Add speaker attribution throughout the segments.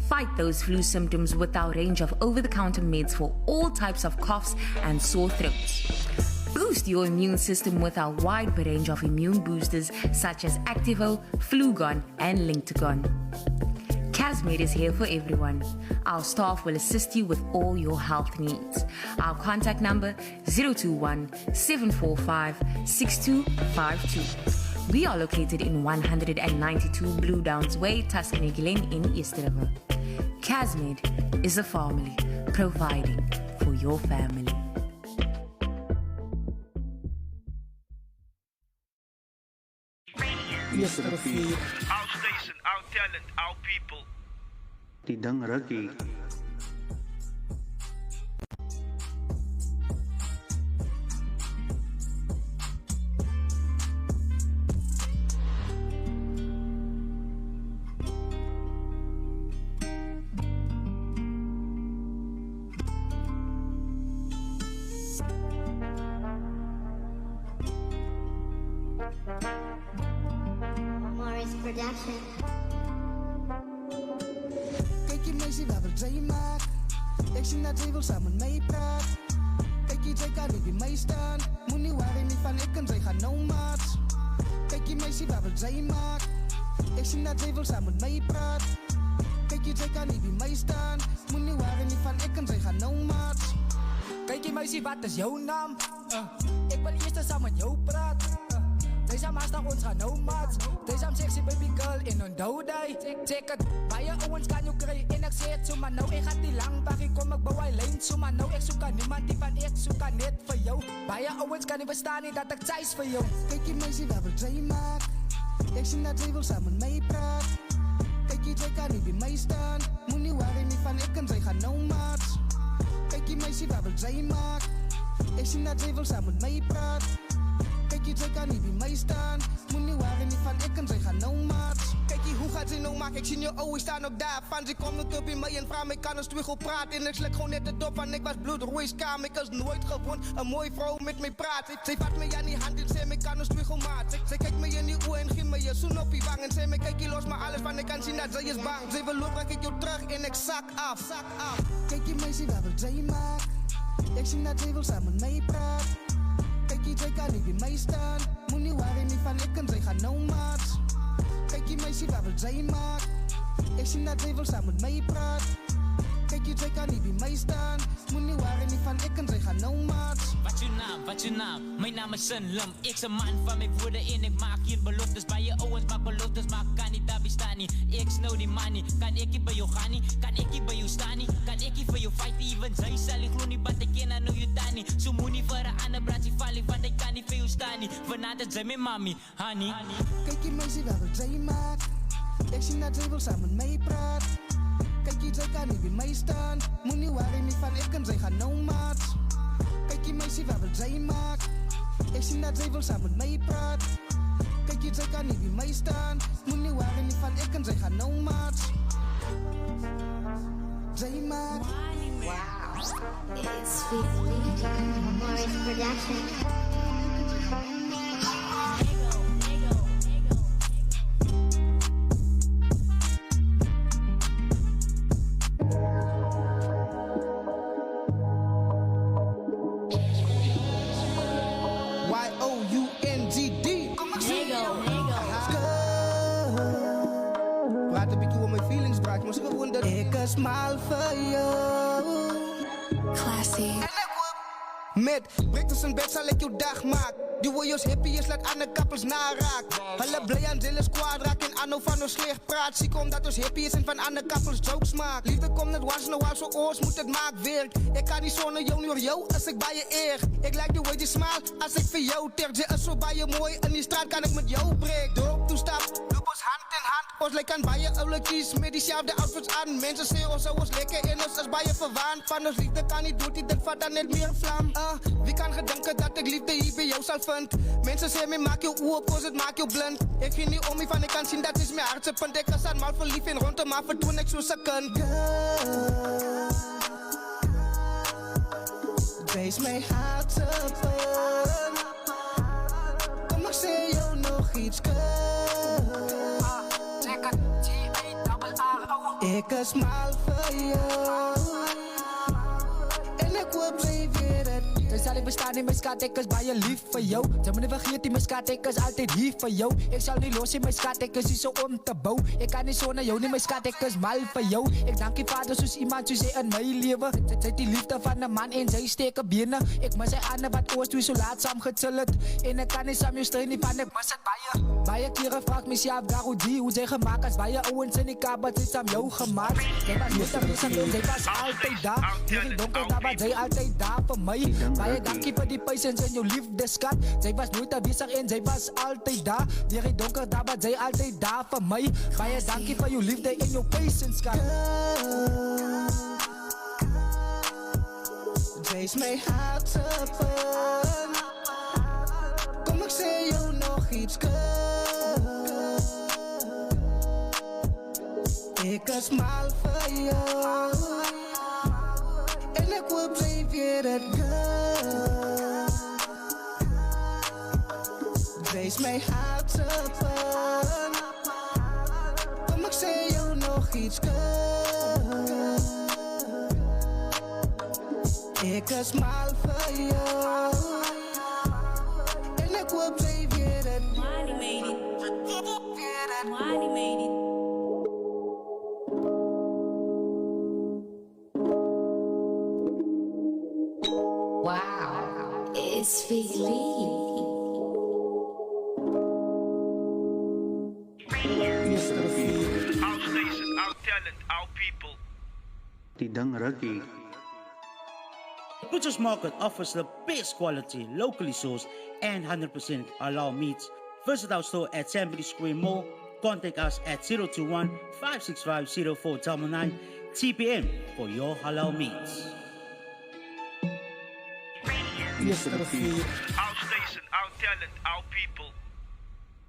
Speaker 1: Fight those flu symptoms with our range of over-the-counter meds for all types of coughs and sore throats. Boost your immune system with our wide range of immune boosters such as Activo, Flugon, and Linctagon. Casmed is here for everyone. Our staff will assist you with all your health needs. Our contact number 021 745 6252. We are located in 192 Blue Downs Way, Tuscany Glen in East River. Casmed is a family providing for your family.
Speaker 2: Yes, proceed.
Speaker 3: Our station, our talent, our people.
Speaker 4: Tidang Ragi.
Speaker 2: Kijk je meisje waar wil zij maakt. Ik zie dat zij wil samen meepraat. Kijk je zij kan niet bij mij staan. Moet niet waar niet van ik en zij gaan no maats. Kijk je meisje waar wil zij maakt. Ik zie dat zij wil samen meepraat. Kijk je zij kan niet bij mij staan. Moet niet waar niet van ik en zij gaan no maats.
Speaker 5: Kijk je meisje wat is jouw naam? Ik wil eerst samen met jou praten. Deze master ons gaan no maats. Deze sexy baby girl in een dodai. Check het, bij je owens kan je krijgen. En ik zeg het zo maar nou, ik ga die lang pak. Ik kom ik bouw een lijn zo maar nou. Ik zoek aan niemand die van ik zoek aan net voor jou. Bij je owens kan niet bestaan niet dat ik thuis voor jou.
Speaker 2: Kijk je meisje waar wil zij maakt. Ik zie dat zij wil samen meepraat. Kijk je zij kan niet bij mij staan. Moet niet waar niet van ik en zij gaan no maats. Kijk je meisje waar wil zij maakt. Ik zie dat zij wil samen meepraat. Kijk je zij kan niet bij mij staan. Moet niet waar niet van ik en zij gaan no maats. Kijk je hoe gaat ze nou maken? Ik zie je ogen staan ook daar. Van ze komt niet op bij mij en vraagt me kan als twiggel praten. En ik slik gewoon net de dop van ik was bloedroeis kaam. Ik was nooit gewoon een mooie vrouw met mij praat. Zij vat me aan die hand en zei me kan als twiggel maat. Zij kijkt me in die ogen en geeft me je zoen op die wang. En zei me kijk je los maar alles van ik kan zien dat zij is bang. Zij wil loop raak ik jou terug en ik zak af. Kijk je meisje waar wil zij maakt. Ik zie dat zij wil samen meepraat. Kijk je zij kan niet bij mij staan. Moet niet waar niet van ik en zij gaan no maats. Kijk je meisje waar wil zij maakt. Ik zie dat zij wil samen meepraat. Kijk je zij kan niet bij mij staan. Moet niet waar niet van ik en zij gaan no maats.
Speaker 6: Wat je naam? Mijn naam is Sun Lam. Ik een man van mijn woorden en ik maak hier beloftes. Bij je owens maak beloftes, maar kan niet daar bestaan niet. Ik snow die money, kan ik hier bij jou gaan niet? Kan ik hier bij jou staan niet? Kan ik hier voor jou fighten? Even zij zal ik gloed niet, maar ik ken nou je daar niet. Zo moet niet voor een ander braadje vallen, want ik kan niet voor jou staan niet. Vanavond zijn mijn mami, honey.
Speaker 2: Kijk je meisje waar wil zij maakt. Ik zie dat zij wil samen meepraat. Kijk je zij kan niet bij mij staan. Moet niet waar niet van ik en zij gaan no maats. Kijk je meisje waar wil zij maakt. Ik zie dat zij wil samen meepraat. Kijk je zij kan niet bij mij staan. Moet niet waar niet van ik en zij gaan no maats. Zij maakt.
Speaker 7: Wow, it's Morris Production.
Speaker 2: Y-O-U-N-G-D. Praat een beetje over mijn feelings, braak. Maar ze gewoon dat ik een smile voor jou.
Speaker 7: Classy.
Speaker 2: Met break tussen bed zal ik jouw dag maken. Die warriors happy is laat aan de kappers naraak. Hulle blij aan Zilles kwadraak en Anno van ons slecht praat. Ziek omdat ons happy is en van aan de kappers jokes maak. Liefde komt net was nou als zo oors moet het maak werk. Ik kan niet zonder jou nu jou als ik bij je eer. Ik like the way je smile als ik voor jou terg. Je is zo bij je mooi in die straat kan ik met jou breek. Door toe stap, loop ons hand in hand. Ons lijkt aan bij je oude kies met diezelfde outfits aan. Mensen zeggen ons zo ons lekker en ons is bij je verwaan. Van ons liefde kan niet doet die dit vat dan net meer vlam. Wie kan gedenken dat ik liefde hier bij jou zal vind? Mensen zeggen me maak je oor op, het maak je blind. Ik ging niet om me van ik kan zien dat is mijn hartse punt. Ik was aan mal verliefd en rond hem af toen ik zo kan. Wees mijn hartse punt. Kom ik zeg jou nog iets kut. Ek is mal vir jou en ek hoop jy weet dit.
Speaker 5: Jy sal nie bestaan nie, my skat, ek is baie lief vir jou. Jy moet nie vergeet nie, my skat, ek is altyd hier vir jou. Ek sal nie los nie, my skat, ek is hier so om te bou. Ek kan nie sonder jou nie, my skat, ek is mal vir jou. Ek dank die Vader soos iemand soos jy in my lewe. Sy het die liefde van 'n man en sy steke bene. Ek mis sy ander wat oors toe so laat saam gechill het. En ek kan nie saam jou stry nie, van ek mis dit baie. Baie kere vraag myself, Garudi, hoe sy gemaak as baie ouens in die Kaap wat sy saam jou gemaak. Jy was net 'n mens en jy was altyd daar. Hierdie donker daar was jy altyd daar vir my. Baie dankie vir die patience en jou liefde, skat. Jy was nooit afwesig en jy was altyd daar. Hierdie donker daar was jy altyd daar vir my. Baie dankie vir jou liefde en jou patience, skat.
Speaker 2: Jy's my hart open. Kom ek sê jou nog iets, girl. Ek is mal vir jou en ek hoop jy weet dit, girl. Jy's my hart open. Kom ek sê jou nog iets, girl. Ek is mal vir jou en ek hoop jy weet dit.
Speaker 8: Money made it. Money made it.
Speaker 7: Wow, it's Big Lee.
Speaker 3: Our station, our talent, our people.
Speaker 4: Die ding rukkie.
Speaker 9: Butcher's Market offers the best quality, locally sourced and 100% halal meats. Visit our store at Sambody Square Mall. Contact us at 021-565-0499 TPM for your halal meats.
Speaker 3: Our station, our talent, our people.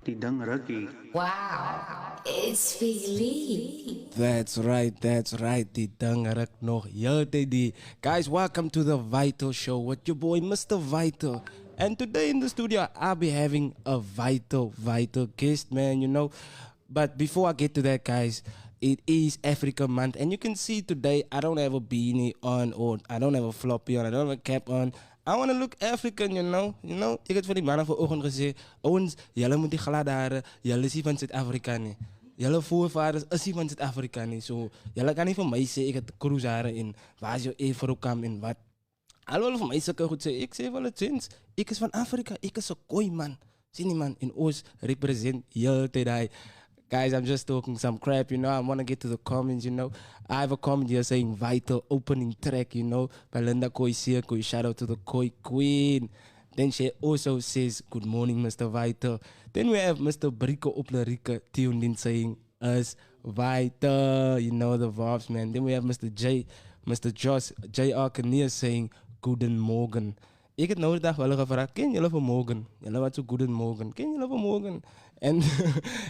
Speaker 4: Die ding rukkie.
Speaker 7: Wow, it's Big Lee.
Speaker 10: That's right. Die ding ruk nog heeltyd die. Guys, welcome to the Vital Show with your boy Mr. Vital. And today in the studio, I'll be having a vital guest, man, you know. But before I get to that, guys, it is Africa Month. And you can see today, I don't have a beanie on or I don't have a floppy on. I don't have a cap on. I want to look African, you know. Ek het vir die manne vanoggend gesê, ouens, julle moet die glad hare, julle is nie van Suid-Afrika nie. Julle voorvaders is nie van Suid-Afrika nie. So, julle kan nie vir my sê, ek het cruise hare en waar is jou Afro-kam en wat. Alhoewel vir my sulke goed sê, ek sê wel het sins, ek is van Afrika, ek is 'n kooi man. Sien nie man, en ons represent heeltyd daai. Guys, I'm just talking some crap, you know. I want to get to the comments, you know. I have a comment here saying Vital opening track, you know, by Linda Koi Sirko. Shout out to the Koi Queen. Then she also says, good morning, Mr. Vital. Then we have Mr. Brico Oplerika tuned in saying, us Vital, you know, the vibes, man. Then we have Mr. Josh, J.R. Kania saying, guten Morgen. Ek het nou die dag wel gevra, ken julle vir Morgan? Julle wat so guten Morgen. Ken julle vir Morgan? And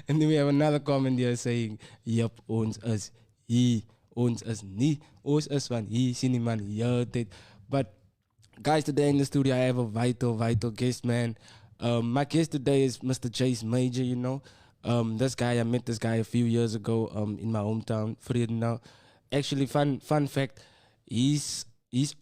Speaker 10: then we have another comment here saying, yep, ons is hier, ons is nie, ons is van hier, sien die man, heeltyd. But guys, today in the studio I have a vital guest, man. My guest today is Mr. Jace Major, you know. This guy, I met this guy a few years ago in my hometown, Vredenau. Actually, fun fact, his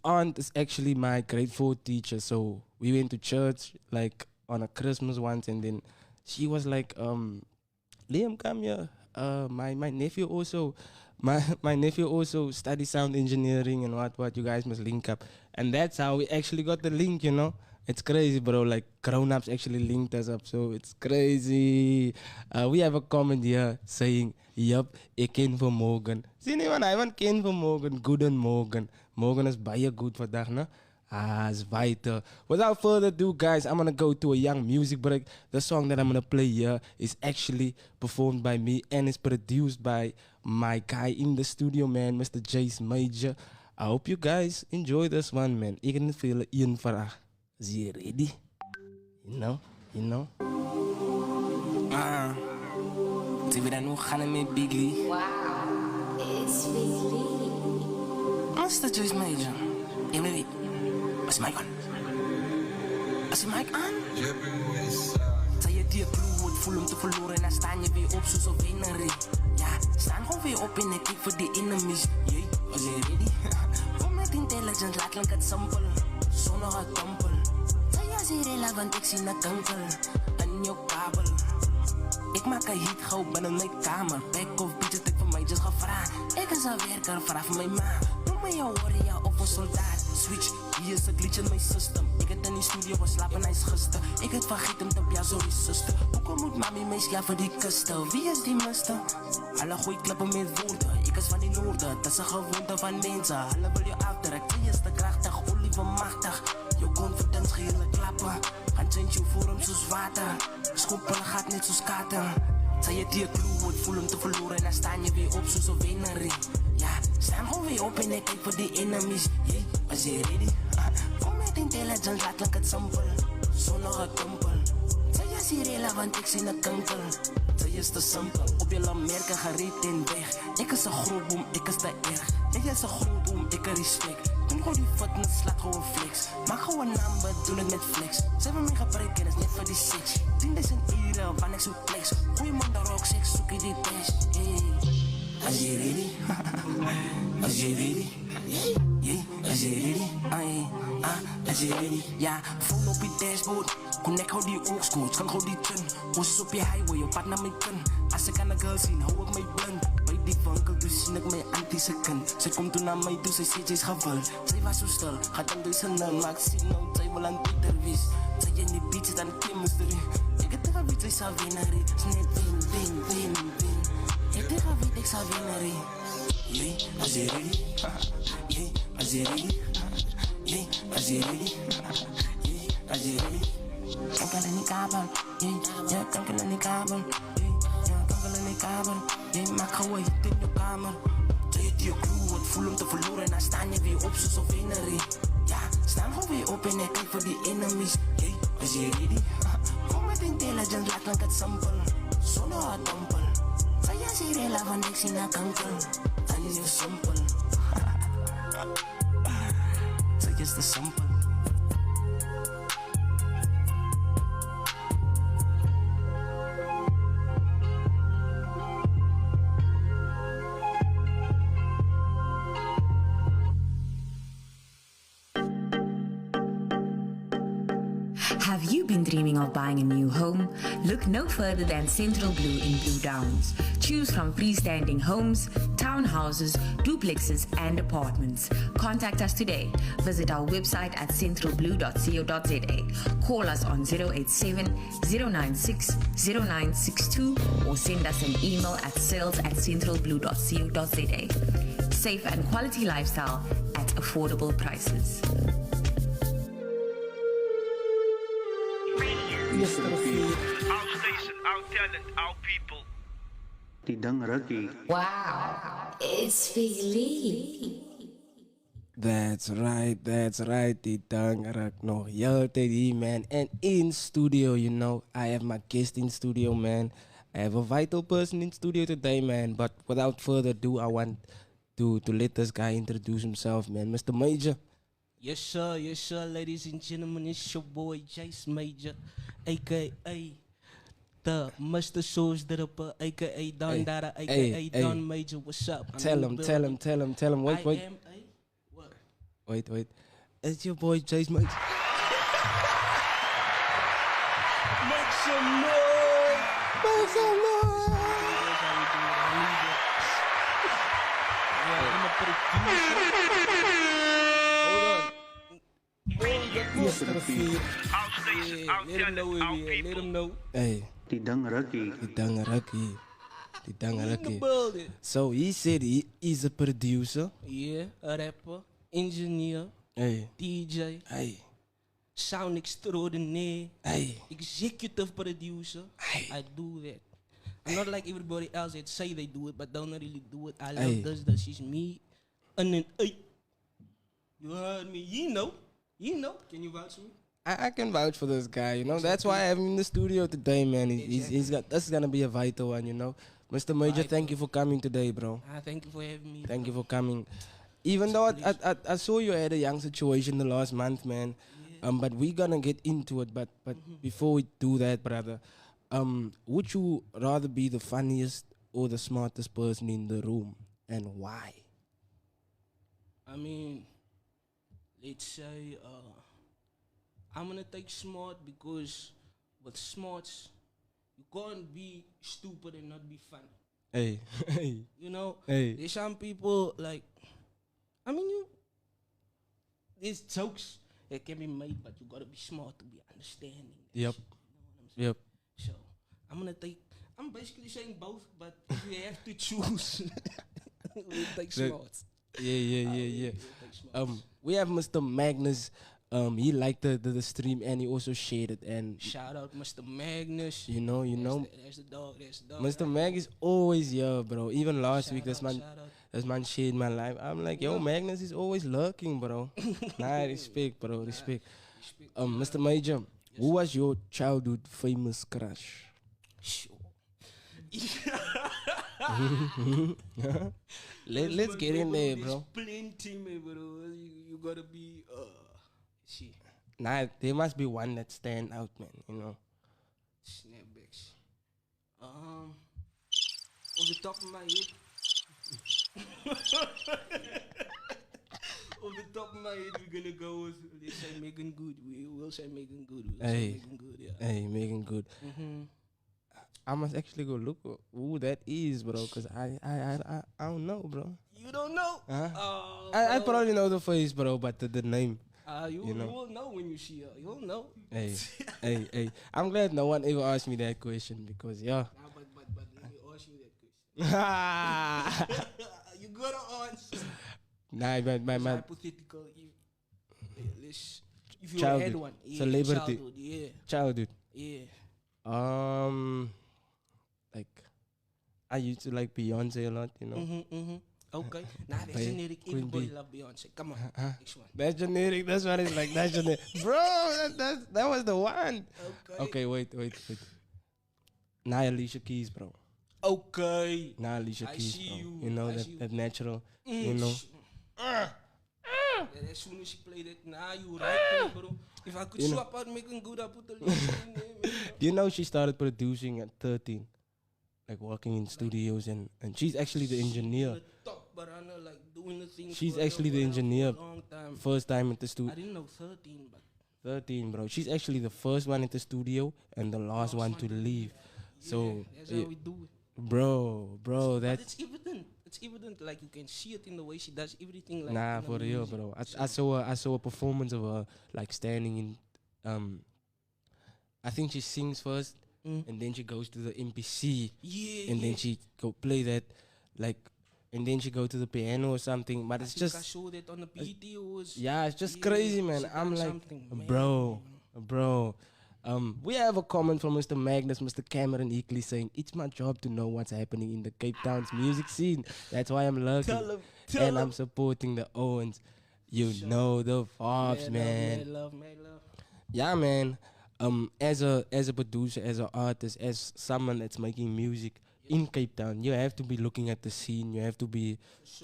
Speaker 10: aunt is actually my grade 4 teacher. So we went to church like on a Christmas once, and then she was like, Liam, come here. My nephew also, my nephew also studies sound engineering and what. You guys must link up, and that's how we actually got the link. You know, it's crazy, bro. Like grown-ups actually linked us up, so it's crazy. We have a comment here saying, "Yup, ek ken vir Morgan." Sien jy man, I want ken vir Morgan. Guten Morgan. Morgan is baie goed vandag, né? It's vital. Without further ado, guys, I'm gonna go to a young music break. The song that I'm gonna play here is actually performed by me and is produced by my guy in the studio, man, Mr. Jace Major. I hope you guys enjoy this one, man. Ek kan feel een vraag. Is you ready? You know?
Speaker 7: Wow, it's Big Lee.
Speaker 6: Mr. Jace Major. Emily. Is die mic aan? Is die mic aan? Sal jy die ploeg voel om te verloor en dan staan jy weer op soos 'n wenner. Ja, staan gewoon
Speaker 11: weer op en ik kijk voor die enemies. Jee, was je ready? Kom met intelligence, laat klink het simpel. Zonder een tempel. Zij is irrelevant, ik zie een kankel. In jouw kabel. Ik maak een hit gauw binnen mijn kamer. Back of beat het ik van mij just gevraagd. Ik is een werker, vraag van mijn ma. Noem me jou warrior of een soldaat. Switch, hier is een glitch in mijn system. Ik het in die studio geslapen, hij is gister. Ik het vergeten te pja, sorry zuster. Hoekom moet mami mij sja voor die kusten? Wie is die mister? Alle goeie klippen met woorden. Ik is van die noorden, dat is een gewoonte van mensen. Alle wil je afdruk, die is te krachtig, olive machtig. Je confidence gehele klappen. Gaan change je vorm zoals water. Schompelen gaat net zoals kater. Zij je die clue wordt, voel hem te verloren. En dan staan je weer op zoals een winnarie. Ja, staan gewoon weer op en ik kijk voor die enemies. Jee, was je ready? Kom met intelligence, laat klink het simpel. Zonder een tempel. Zij is irrelevant, ik zie een kankel. Zij is te simpel, op je merken gereed in weg. Ik is een groot boom, ik is te erg. Jij is een groot boom, ik heb respect. Doe gewoon die fitness, slaat gewoon flex. Maak gewoon number, doe het met flex. Zij van mij gebruiken, is net voor die seks. 10.000 uren, van ik zo flex. Goeie man, de rock, seks, zoek je die best. Hey. As je ready? As je ready? Yeah, as je ready? As je ready? Ja, phone op je dashboard. Connect hou die oogskoot, kan hou die tun. Ons op je highway, op pad naar mijn kun. Als ik aan de girl zien, hou ik mij blind. Bij die winkel, dus zie ik mijn anti-second. Zij komt toen naar mij toe, zij ziet is geweld. Zij was zo stil, gaat dan door zijn naam. Maar ik zie nou, zij wil aan Peter wees. Zij in die beach, dan chemistry. Ik het tegen wie zij zou winnen, net win. Ik tegen wie ik zou winnen, yeah, as je ready? Yeah, as je ready? Yeah, as je ready? Yeah, as je ready? Kanker in die kabel, ja, kanker in die kabel. Ja, kanker in die kabel. Ja, maak gewoon hit in je kamer. Zij het je crew, het voel hem te verloren. En dan staan je weer op zoals een winnarie. Ja, staan gewoon weer op en ik kijk voor die enemies. Yeah, as je ready? Kom met intelligence, laat klink het simpel. Zonder een tempel. Zij is irrelevant, ik zie een kanker. En is heel simpel. Zij is te simpel.
Speaker 1: Have you been dreaming of buying a new home? Look no further than Central Blue in Blue Downs. Choose from freestanding homes, townhouses, duplexes, and apartments. Contact us today. Visit our website at centralblue.co.za. Call us on 087 096 0962 or send us an email at sales@centralblue.co.za. Safe and quality lifestyle at affordable prices.
Speaker 3: Our station, our talent, our people.
Speaker 4: Tidang Ruggy.
Speaker 7: Wow, it's Philly.
Speaker 10: That's right. Die dank nog altijd hier, man. And in studio, you know, I have my guest in studio, man. I have a vital person in studio today, man. But without further ado, I want to let this guy introduce himself, man. Mr. Major.
Speaker 12: Yes, sir, ladies and gentlemen. It's your boy, Jace Major, a.k.a. the Mr. Source Dripper, a.k.a. Don Dada, a.k.a. Don Major. What's up?
Speaker 10: Tell him. Wait.
Speaker 12: What?
Speaker 10: Wait. It's your boy, Jace Major.
Speaker 12: Make some noise! Yeah, I'm a producer.
Speaker 3: Our station, our talent, our people.
Speaker 12: Let him know.
Speaker 10: Hey.
Speaker 4: Tidang Ruggy.
Speaker 10: So he said he is a producer.
Speaker 12: Yeah, a rapper, engineer,
Speaker 10: Hey.
Speaker 12: DJ,
Speaker 10: Hey.
Speaker 12: sound extraordinaire,
Speaker 10: Hey.
Speaker 12: executive producer.
Speaker 10: Hey.
Speaker 12: I do that. I'm not like everybody else that say they do it, but don't really do it. I love
Speaker 10: Hey.
Speaker 12: this. She's me. And then, hey, you heard me. You know. Can you vouch for me?
Speaker 10: I can vouch for this guy, you know. That's why I have him in the studio today, man. He's got, this is gonna be a vital one, you know. Mr. Major, thank you for coming today, bro.
Speaker 12: Thank you for having me.
Speaker 10: Thank you for coming. Even though I saw you had a young situation the last month, man. But we're gonna get into it. But before we do that, brother, would you rather be the funniest or the smartest person in the room, and why?
Speaker 12: I mean, let's say I'm gonna take smart because with smarts you can't be stupid and not be funny.
Speaker 10: Hey, hey.
Speaker 12: You know,
Speaker 10: Hey.
Speaker 12: there's some people like, I mean, there's jokes that can be made, but you gotta be smart to be understanding. that
Speaker 10: Yep.
Speaker 12: shit, you know what I'm saying?
Speaker 10: Yep.
Speaker 12: So I'm basically saying both, but if you have to choose, we'll take
Speaker 10: The-
Speaker 12: smarts.
Speaker 10: Yeah. We have Mr. Magnus. He liked the stream and he also shared it. And
Speaker 12: Shout out Mr. Magnus.
Speaker 10: you know,
Speaker 12: There's the dog.
Speaker 10: Mr. Mag is always here, bro. Even last week,
Speaker 12: Shout out.
Speaker 10: this man shared my life. I'm like, yo, Magnus is always lurking, bro. Nah, respect, bro, respect. Mr. Major, who was your childhood famous crush?
Speaker 12: Sure.
Speaker 10: Let's get in there, bro.
Speaker 12: There's plenty, man, bro. You gotta be see.
Speaker 10: Nah, there must be one that stand out, man. You know.
Speaker 12: Snapbacks. Off the top of my head. Off the top of my head, we're gonna go with, let's say Megan Good. We will say Megan Good. We'll say Megan Good, yeah.
Speaker 10: Hey, Megan Good.
Speaker 12: Mm-hmm.
Speaker 10: I must actually go look who that is, bro, cause I don't know, bro.
Speaker 12: You don't know?
Speaker 10: Huh?
Speaker 12: bro.
Speaker 10: I probably know the face, bro, but the name.
Speaker 12: You
Speaker 10: know.
Speaker 12: will know when you see her. You'll know.
Speaker 10: Hey, hey. I'm glad no one ever asked me that question because
Speaker 12: Nah, but let me ask you that question. You gotta answer.
Speaker 10: Nah, my
Speaker 12: Hypothetical. If you
Speaker 10: childhood,
Speaker 12: had one. Yeah,
Speaker 10: celebrity,
Speaker 12: childhood, yeah.
Speaker 10: childhood.
Speaker 12: Yeah.
Speaker 10: Like I used to like Beyonce a lot, you know.
Speaker 12: Okay. Nah, that's
Speaker 10: Bay-
Speaker 12: generic.
Speaker 10: Queen
Speaker 12: Everybody
Speaker 10: Bee.
Speaker 12: love Beyonce. Come on. Next one.
Speaker 10: That's generic. That's what it's like. That's generic, bro. That was the one. Okay, wait. Nah, Alicia Keys, bro.
Speaker 12: Okay.
Speaker 10: Nah, Alicia
Speaker 12: I
Speaker 10: Keys,
Speaker 12: see
Speaker 10: bro.
Speaker 12: you.
Speaker 10: You know
Speaker 12: I see you.
Speaker 10: that natural. You know.
Speaker 12: Yeah, as soon as she played it, nah, you right, bro. If I could
Speaker 10: You know-
Speaker 12: swap out Megan Good, I put the list in there, man.
Speaker 10: Do you know she started producing at 13? Like working in studios and she's actually the engineer.
Speaker 12: The top banana, like doing the thing.
Speaker 10: She's
Speaker 12: for
Speaker 10: actually the
Speaker 12: for
Speaker 10: engineer.
Speaker 12: a long time.
Speaker 10: First time at the
Speaker 12: I
Speaker 10: studio.
Speaker 12: didn't know 13, but
Speaker 10: 13, bro. She's actually the first one at the studio and the last one to leave. So,
Speaker 12: that's how we do it.
Speaker 10: bro,
Speaker 12: But
Speaker 10: that's
Speaker 12: it's evident. It's evident. Like you can see it in the way she does everything. Like
Speaker 10: nah
Speaker 12: in the
Speaker 10: for real,
Speaker 12: music.
Speaker 10: bro. I saw a performance of her like standing in. I think she sings first, and then she goes to the MPC,
Speaker 12: Yeah,
Speaker 10: and then
Speaker 12: yeah.
Speaker 10: she go play that, like, and then she go to the piano or something. But
Speaker 12: I
Speaker 10: it's
Speaker 12: think I
Speaker 10: just
Speaker 12: saw that on the PT. Was
Speaker 10: yeah, it's just crazy, man.
Speaker 12: she
Speaker 10: I'm
Speaker 12: done
Speaker 10: like,
Speaker 12: something, man.
Speaker 10: bro. We have a comment from Mr. Magnus, Mr. Cameron Eakley saying, it's my job to know what's happening in the Cape Town's music scene. That's why I'm lurking.
Speaker 12: Tell
Speaker 10: and
Speaker 12: him.
Speaker 10: I'm supporting the Owens. You know the vibes, man.
Speaker 12: Mad love.
Speaker 10: Yeah, man. As a producer, as an artist, as someone that's making music in Cape Town, you have to be looking at the scene. You have to be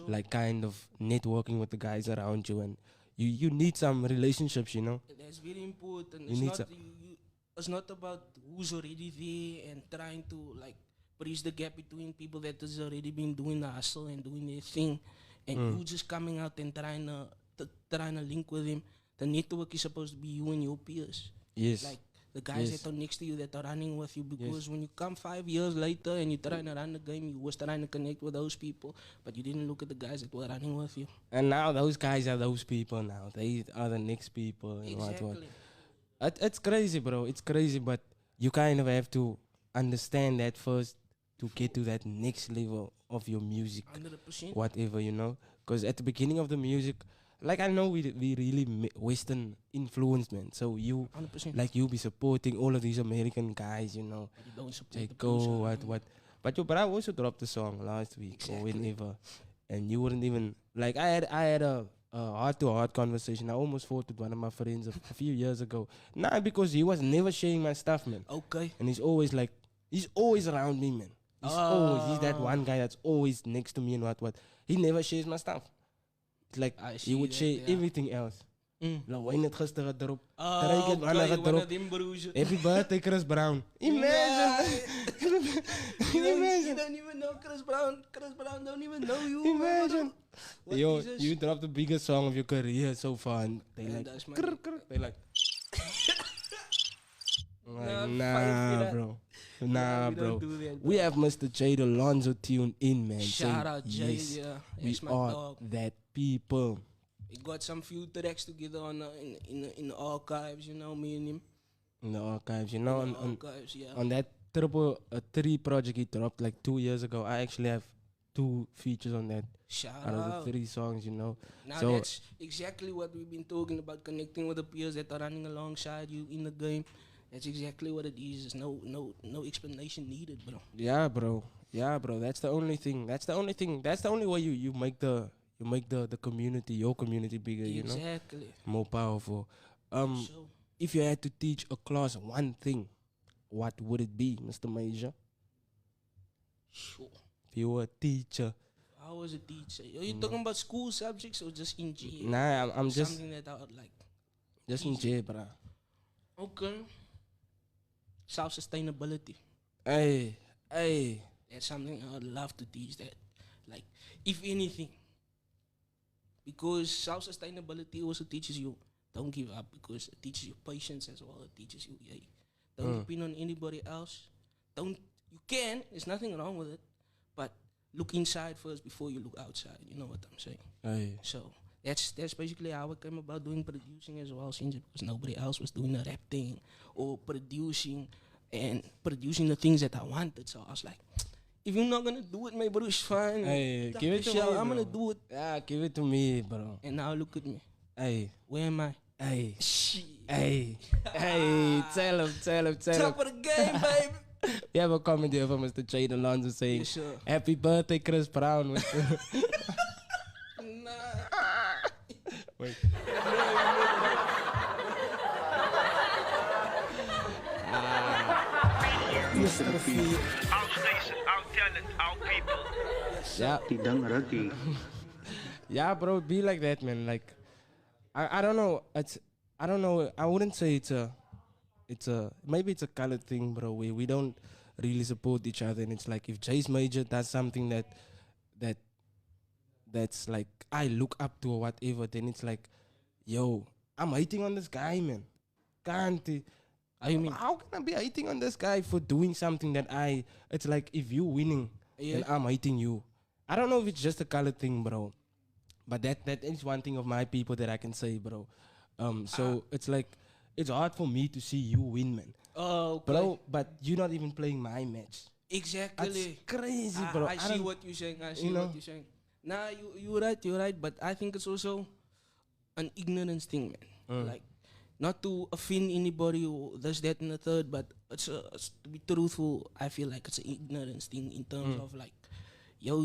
Speaker 10: like kind of networking with the guys around you, and you need some relationships, you know.
Speaker 12: That's very important.
Speaker 10: You need
Speaker 12: It's not about who's already there and trying to like bridge the gap between people that has already been doing the hustle and doing their thing, and you just coming out and trying to link with them. The network is supposed to be you and your peers.
Speaker 10: Yes.
Speaker 12: Like the guys
Speaker 10: Yes.
Speaker 12: that are next to you that are running with you, because when you come 5 years later and you're trying to run the game, you was trying to connect with those people, but you didn't look at the guys that were running with you.
Speaker 10: And now those guys are those people now. They are the next people and what.
Speaker 12: Exactly.
Speaker 10: It's crazy, bro. It's crazy, but you kind of have to understand that first to get to that next level of your music.
Speaker 12: 100%.
Speaker 10: Whatever, you know. Because at the beginning of the music, like I know we really Western influenced, man. So you
Speaker 12: 100%.
Speaker 10: like you be supporting all of these American guys, you know.
Speaker 12: But you don't support
Speaker 10: They
Speaker 12: the
Speaker 10: go
Speaker 12: producer.
Speaker 10: what. But your brother also dropped the song last week or whenever, and you wouldn't even like. I had a heart-to-heart conversation. I almost fought with one of my friends a few years ago. Nah, because he was never sharing my stuff, man.
Speaker 12: Okay.
Speaker 10: And he's always around me, man. He's that one guy that's always next to me and what. He never shares my stuff. It's like
Speaker 12: I
Speaker 10: he
Speaker 12: see
Speaker 10: would
Speaker 12: that,
Speaker 10: share
Speaker 12: yeah.
Speaker 10: everything else. Lil Wayne het gisteren erop.
Speaker 12: Oh, okay, one of them broers.
Speaker 10: Happy birthday, Chris Brown. Imagine.
Speaker 12: You don't even know Chris Brown. Chris Brown don't even know you.
Speaker 10: Imagine.
Speaker 12: What
Speaker 10: Yo,
Speaker 12: is this?
Speaker 10: you dropped the biggest song of your career so far. And they
Speaker 12: Yeah,
Speaker 10: like,
Speaker 12: that's my-
Speaker 10: they like.
Speaker 12: Nah,
Speaker 10: Nah,
Speaker 12: fight for
Speaker 10: bro.
Speaker 12: that.
Speaker 10: Nah,
Speaker 12: we
Speaker 10: bro.
Speaker 12: don't do that,
Speaker 10: We have Mr. Jade Alonzo tuned in, man.
Speaker 12: Shout
Speaker 10: Say
Speaker 12: out Jade,
Speaker 10: yes,
Speaker 12: yeah.
Speaker 10: we
Speaker 12: That's my
Speaker 10: are
Speaker 12: dog.
Speaker 10: that people.
Speaker 12: We got some few tracks together on in the archives, you know, me and him.
Speaker 10: In the archives, you know,
Speaker 12: In the
Speaker 10: on
Speaker 12: archives, yeah.
Speaker 10: on that triple 3 project he dropped like 2 years ago. I actually have 2 features on that.
Speaker 12: Shout
Speaker 10: out of
Speaker 12: out.
Speaker 10: the 3 songs, you know.
Speaker 12: Now
Speaker 10: So
Speaker 12: that's exactly what we've been talking about, connecting with the peers that are running alongside you in the game. That's exactly what it is. There's no explanation needed, bro.
Speaker 10: yeah, bro. Yeah, bro. That's the only thing. That's the only way you make the community, your community bigger, you know.
Speaker 12: Exactly.
Speaker 10: More powerful.
Speaker 12: So,
Speaker 10: If you had to teach a class one thing, what would it be, Mr. Major?
Speaker 12: sure.
Speaker 10: If you were a teacher.
Speaker 12: I was a teacher. Are you talking about school subjects or just in jail?
Speaker 10: Nah, I'm just
Speaker 12: something that I would like.
Speaker 10: just in jail, bro.
Speaker 12: Okay. Self-sustainability.
Speaker 10: Hey.
Speaker 12: That's something I would love to teach that. Like, if anything. Because self-sustainability also teaches you don't give up, because it teaches you patience as well. It teaches you, don't depend on anybody else. You can, there's nothing wrong with it, but look inside first before you look outside. You know what I'm saying?
Speaker 10: Hey.
Speaker 12: So that's basically how I came about doing producing as well, since because nobody else was doing the rap thing or producing the things that I wanted. So I was like, if you're not gonna do it, my bro, it's fine.
Speaker 10: Hey, give it to me.
Speaker 12: I'm
Speaker 10: bro.
Speaker 12: gonna do it.
Speaker 10: Yeah, give it to me, bro.
Speaker 12: And now look at me.
Speaker 10: Hey.
Speaker 12: Where am I?
Speaker 10: Hey.
Speaker 12: Shit.
Speaker 10: Hey. Tell him.
Speaker 12: Top of the game, baby.
Speaker 10: We have a comment here from Mr. Jade Alonzo saying,
Speaker 12: Yes, sir.
Speaker 10: Happy birthday, Chris Brown.
Speaker 12: Nah.
Speaker 10: Wait.
Speaker 4: Mr. P.
Speaker 3: Our station, our talent, our people.
Speaker 10: Yeah.
Speaker 4: Tidang Raki.
Speaker 10: Yeah, bro, it be like that, man. Like, I don't know. I don't know. I wouldn't say maybe it's a colored thing, bro. We don't really support each other, and it's like if Jace Major does something that's like I look up to or whatever, then it's like, yo, I'm hating on this guy, man. Can't. I mean, how can I be hating on this guy for doing something that it's like if you winning, then I'm hating you. I don't know if it's just a color thing, bro. But that is one thing of my people that I can say, bro. So it's like, it's hard for me to see you win, man.
Speaker 12: Oh, okay.
Speaker 10: Bro, but you're not even playing my match.
Speaker 12: Exactly.
Speaker 10: That's crazy, bro.
Speaker 12: I see what you're saying. I see what you're saying. Nah, you're right. But I think it's also an ignorance thing, man. Like, not to offend anybody or this, that, and the third, but it's to be truthful, I feel like it's an ignorance thing in terms of like, yo,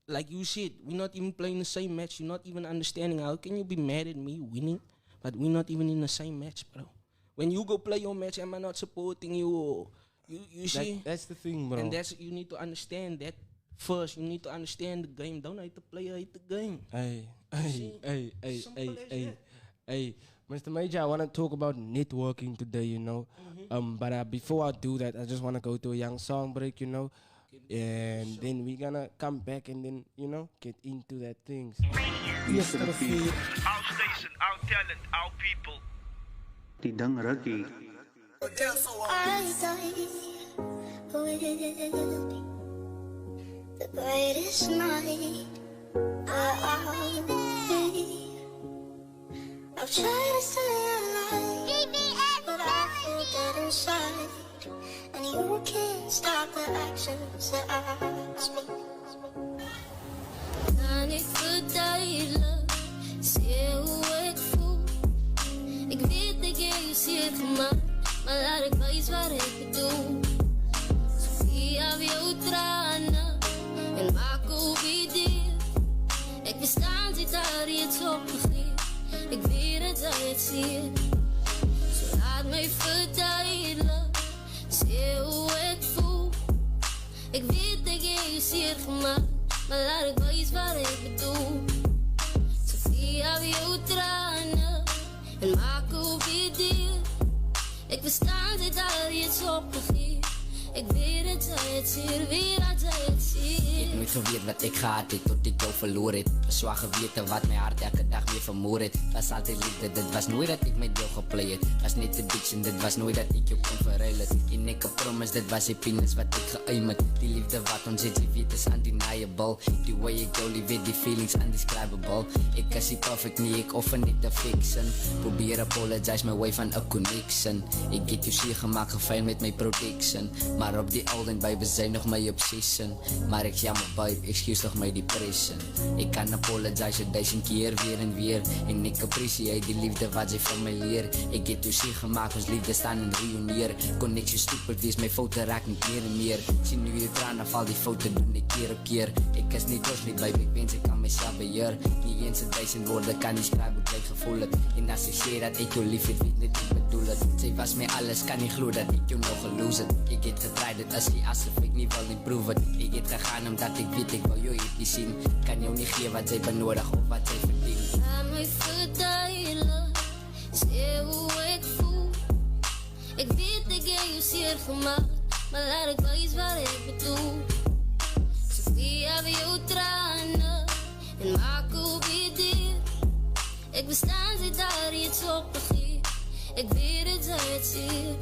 Speaker 12: like you said, we're not even playing the same match. You're not even understanding. How can you be mad at me winning, but we're not even in the same match, bro? When you go play your match, am I not supporting you? Or you see?
Speaker 10: That's the thing, bro.
Speaker 12: And you need to understand that first. You need to understand the game. Don't hate the player, hate the game.
Speaker 10: Hey, Mr. Major, I want to talk about networking today, you know. But before I do that, I just want to go to a young song break, you know. And then we're gonna come back and then, you know, get into that things.
Speaker 4: Mr. P.
Speaker 3: Our station, our talent, our people.
Speaker 4: Tidang Raki.
Speaker 8: I die with the brightest night. I've tried to stay alive, but I feel dead inside. And you can't stop the actions that I speak. Kan ik verduidelijken, zeer hoe ik voel. Ik weet dat jij je zeer gemaakt, maar laat ik wijs wat ik bedoel. Via jouw tranen en maak ook idee. Ik bestaan zit daar iets opgegeven. Ik weet het dat je het ziet. Zo laat mij verduidelijken, zeer hoe ik voel. Ik weet dat jij je zeer gemaakt, maar laat ik wijs wat ik bedoel. Zo via jouw tranen zeer weer als jy het zeer.
Speaker 13: Ek nooit geweet wat ek gehad het tot ek jou verloor het. Zwaar geweten wat my hart elke dag weer vermoor het. Was altyd liefde, dit was nooit dat ek met jou geplay het. Was net addiction, dit was nooit dat ek jou kon verruil het. En ek promise, dit was happiness wat ek geëim het. Die liefde wat ons het, jy weet is undeniable. Die way ek jou lief het, die feelings undescribable. Ek is nie perfect nie, ek offer net te fixen. Probeer apologize my way van a connection. Ek het jou seer gemaakt, geveil met my protection. Maar op die olden baby zijn nog my obsession. Maar ek jammer babe, excuse nog my depression. Ek kan apologize 1000 keer weer en weer. En ek appreciate die liefde wat sy van my leer. Ek het jou seer gemaakt, ons liefde staan in reuneer. Kon ek so stupid wees, my foute raak niet meer en meer. Sien nu jy trane val, die foute doen ek keer op keer. Ek is nie trots nie baby, ek wens ek kan myself beheer. Nie eens 1000 woorde kan nie skryf hoe ek gevoel het. En as ek sê dat ek jou lief het, weet net ek bedoel het. Sy was my alles, kan nie glo dat ek jou nog geloos het. Ek het getry, dit is nie asof ek nie wil improve het. Ek het gegaan omdat ek weet ek wil jou hierdie sien. Kan jou nie gee wat sy benodig of wat sy verdien.
Speaker 8: Laat my verduidelik, sê hoe ek voel. Ek weet ek het jou seer gemaakt, maar laat ek wys wat ek bedoel. Sofie heb jou tranen en maak op je deur. Ek bestaan sy daar iets op begeer. Ek weet het sy het seer.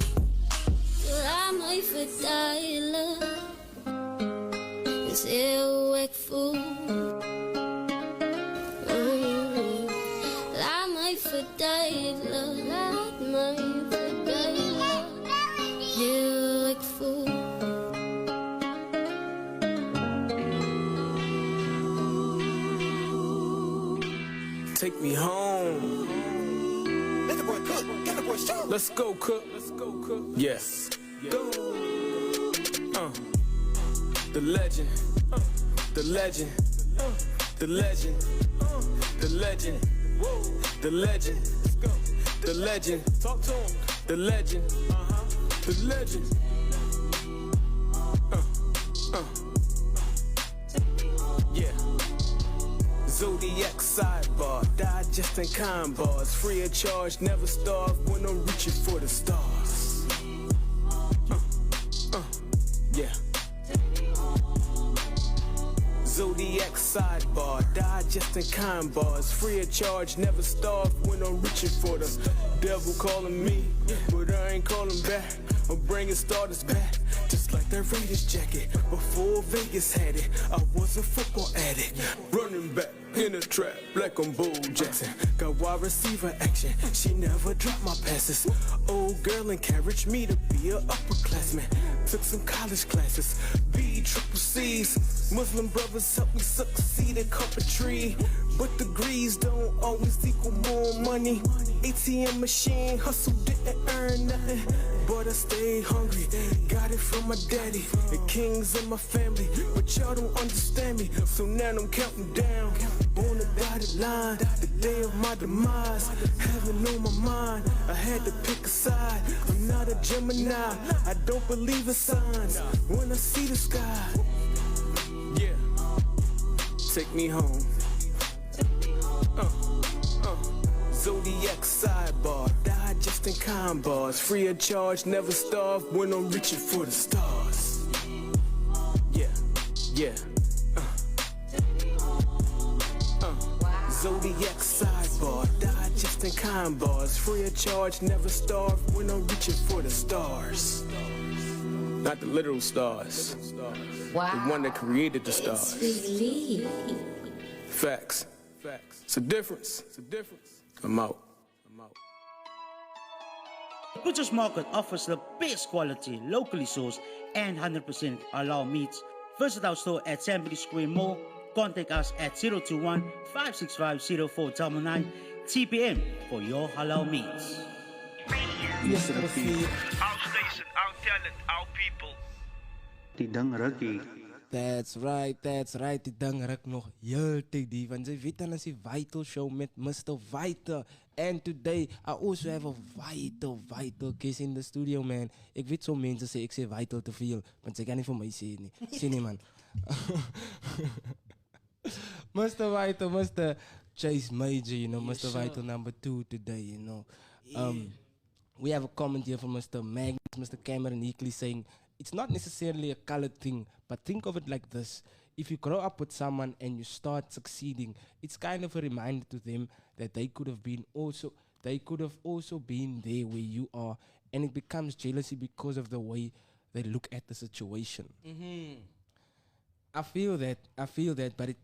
Speaker 8: Laat my verduidelik, sê hoe ek voel. Laat my verduidelik, laat my verduidelik, hoe ek voel.
Speaker 14: Take me home. Let the boy cook. Get the boy show. Let's go cook. Yes. Go. The legend. The legend. The legend. The legend. The legend. The legend. Talk to him. The legend. The legend. Yeah. Zodiac sidebar, digesting kind bars, free of charge, never starve when I'm reaching for the stars. Yeah. Zodiac sidebar, digesting kind bars, free of charge, never starve when I'm reaching for the devil calling me, but I ain't calling back. I'm bringing starters back, just like that Raiders jacket. Before Vegas had it, I was a football addict. Running back in a trap, like I'm Bo Jackson. Got wide receiver action, she never dropped my passes. Old girl encouraged me to be a upperclassman. Took some college classes, B triple C's. Muslim brothers helped me succeed in carpentry, but degrees don't always equal more money. ATM machine hustle didn't earn nothing, but I stayed hungry. Got it from my daddy, the kings in my family, but y'all don't understand me. So now I'm counting down on the dotted line, the day of my demise. Heaven on my mind, I had to pick a side. I'm not a Gemini, I don't believe in signs. When I see the sky, yeah, take me home. Zodiac sidebar, digesting kind bars, free of charge, never starve when I'm reaching for the stars. Yeah, yeah. Zodiac sidebar, digesting kind bars, free of charge, never starve when I'm reaching for the stars. Not the literal stars. Wow. The one that created the stars. Facts. It's a difference. I'm out.
Speaker 9: Butcher's Market offers the best quality, locally sourced and 100% halal meats. Visit our store at Sambri Square Mall. Contact us at 021-565-0499 TPM for your halal meats.
Speaker 4: Yes,
Speaker 3: Our station, our talent, our people.
Speaker 4: Die ding rukkie.
Speaker 10: That's right. Die ding ruk nog heeltyd die, want jy weet dan is die Vital Show met Mr. Vital. And today, I also have a vital guest in the studio, man. Ek weet so mense sê, ek sê Vital te veel, want sy kan nie vir my sê nie. Sê nie, man. Mr. Vital, Mr. Chase Major, you know, Mr. Vital #2 today, you know. We have a comment here from Mr. Magnus, Mr. Cameron Hickley saying, it's not necessarily a colored thing, but think of it like this. If you grow up with someone and you start succeeding, it's kind of a reminder to them that they could have also been there where you are, and it becomes jealousy because of the way they look at the situation. I feel that, but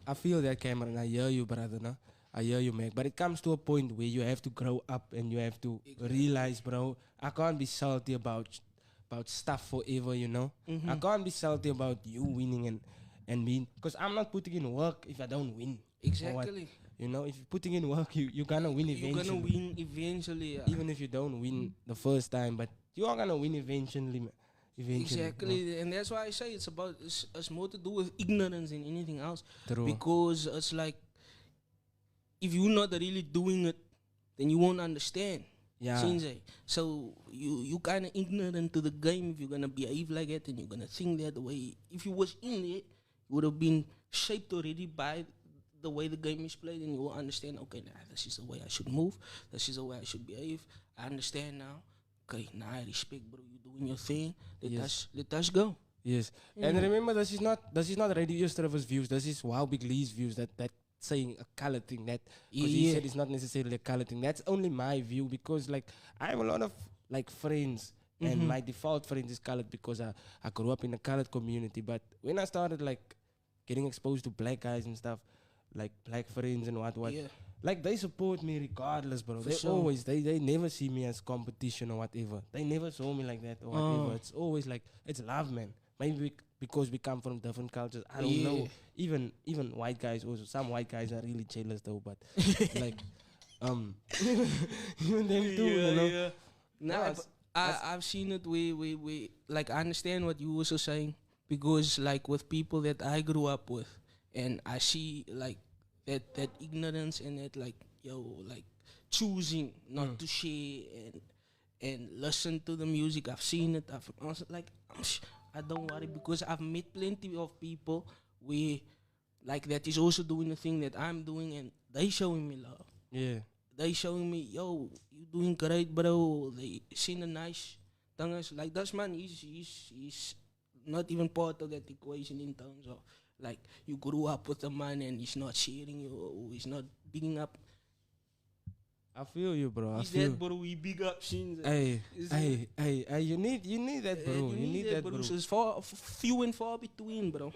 Speaker 10: I feel that, Cameron. I hear you, brother. No? I hear you, Mac. But it comes to a point where you have to grow up and you have to realize, bro, I can't be salty about stuff forever, you know? I can't be salty about you winning and being, because I'm not putting in work if I don't win.
Speaker 12: Exactly.
Speaker 10: You know, if you're putting in work, you're gonna win eventually.
Speaker 12: You're gonna win eventually. Yeah.
Speaker 10: Even if you don't win the first time, but you are gonna win eventually.
Speaker 12: Exactly,
Speaker 10: you know?
Speaker 12: And that's why I say it's more to do with ignorance than anything else.
Speaker 10: True.
Speaker 12: Because it's like, if you're not really doing it, then you won't understand.
Speaker 10: Yeah.
Speaker 12: So you kind of ignorant to the game if you're gonna behave like that and you're gonna think that way. If you was in it, you would have been shaped already by the way the game is played, and you will understand. Okay, nah, this is the way I should move. This is the way I should behave. I understand now. Okay, now I respect, bro. You doing your thing. Let us go.
Speaker 10: Yes, and remember, this is not Radio Service views. This is Wow Big Lee's views. That saying a color thing. That because he said it's not necessarily a color thing. That's only my view, because like I have a lot of like friends, and my default friends is colored because I grew up in a colored community. But when I started like getting exposed to black guys and stuff, like black friends and what, like they support me regardless, bro. They never see me as competition or whatever. They never saw me like that or whatever. It's always like, it's love, man. Maybe because we come from different cultures. I don't know. Even white guys also. Some white guys are really jealous though, but like even them too, you know.
Speaker 12: Yeah. Nah, I've seen it we like, I understand what you also saying, because like with people that I grew up with, and I see like that ignorance and that like choosing not to share and listen to the music. I've seen it. I don't worry, because I've met plenty of people where like that is also doing the thing that I'm doing, and they showing me love.
Speaker 10: Yeah.
Speaker 12: They showing me, yo, you doing great, bro. They seen a nice thing. Like that man, he's not even part of that equation in terms of like you grew up with a man and he's not sharing you, or he's not bigging up.
Speaker 10: I feel you, bro.
Speaker 12: He's that, bro. We big up scenes.
Speaker 10: Hey, you need that, bro. You need that, bro.
Speaker 12: So it's few and far between, bro.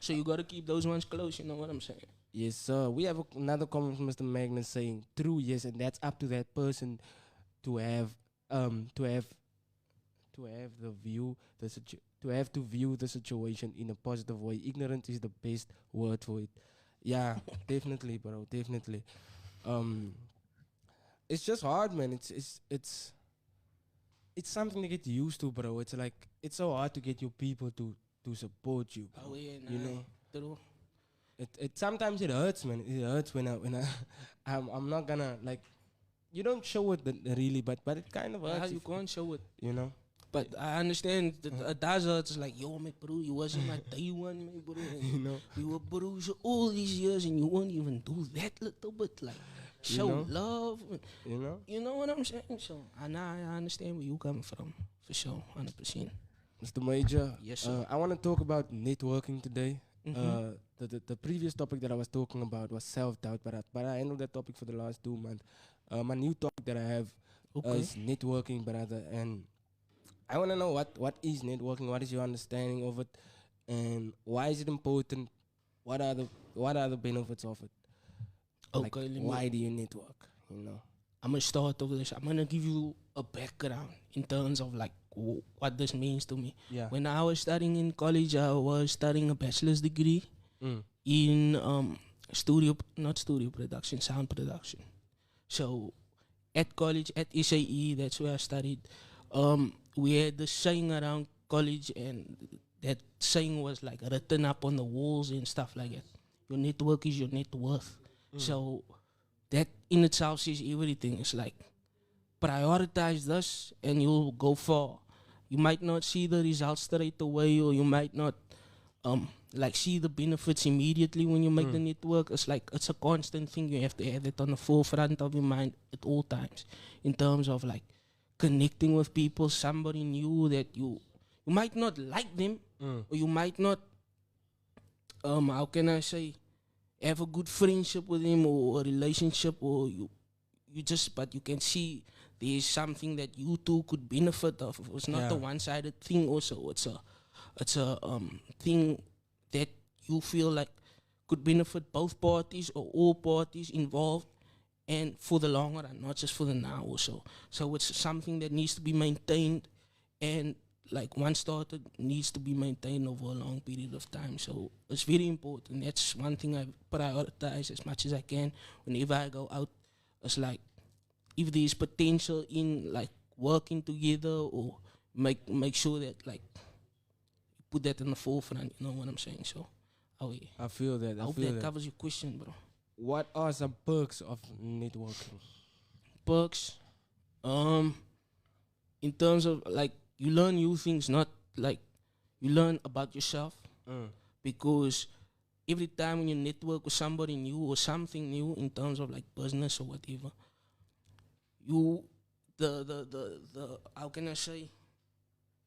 Speaker 12: So you gotta keep those ones close. You know what I'm saying?
Speaker 10: Yes, sir. We have another comment from Mr. Magnus saying, "True, yes," and that's up to that person to have the view to view the situation in a positive way. Ignorant is the best word for it. Yeah, definitely, bro. Definitely. It's just hard, man. It's something to get used to, bro. It's like, it's so hard to get your people to support you, bro.
Speaker 12: Oh yeah,
Speaker 10: you know.
Speaker 12: True.
Speaker 10: It sometimes it hurts, man. It hurts when I'm not gonna like. You don't show it really, but it kind of hurts.
Speaker 12: You can't show it,
Speaker 10: you know.
Speaker 12: But I understand that it does hurt. It's like, yo, my bro, you wasn't my day one, my bro.
Speaker 10: You know,
Speaker 12: we were bros all these years, and you won't even do that little bit, like show love. You know what I'm saying? So I understand where you coming from, for sure, 100%.
Speaker 10: Mr. Major,
Speaker 12: yes, sir.
Speaker 10: I want to talk about networking today. The previous topic that I was talking about was self-doubt, but I handled that topic for the last 2 months. My new topic that I have is networking, brother, and I want to know what is networking, what is your understanding of it, and why is it important? What are the benefits of it?
Speaker 12: Okay,
Speaker 10: like, why do you network? You know,
Speaker 12: I'm gonna start over this. I'm gonna give you a background in terms of like what this means to me.
Speaker 10: Yeah.
Speaker 12: When I was studying in college, I was studying a bachelor's degree in sound production. So at college, at SAE, that's where I studied. We had the saying around college, and that saying was like written up on the walls and stuff like that. Your network is your net worth. So that in itself says everything. It's like, prioritize this and you'll go far. You might not see the results straight away, or you might not like see the benefits immediately when you make the network. It's like, it's a constant thing. You have to have it on the forefront of your mind at all times, in terms of like connecting with people, somebody new that you you might not like them, or you might not, how can I say, have a good friendship with him or a relationship, or you just, but you can see there's something that you two could benefit of. It's not a one-sided thing. Also, it's a thing that you feel like could benefit both parties or all parties involved, and for the long run, not just for the now. Also, so it's something that needs to be maintained, and like once started, needs to be maintained over a long period of time. So it's very important. That's one thing I prioritize as much as I can whenever I go out. It's like, if there's potential in like working together, or make sure that like put that in the forefront. You know what I'm saying? So,
Speaker 10: I feel that.
Speaker 12: I hope that covers your question, bro.
Speaker 10: What are some perks of networking?
Speaker 12: Perks, in terms of like, you learn new things, not like you learn about yourself, because every time when you network with somebody new or something new in terms of like business or whatever, the how can I say,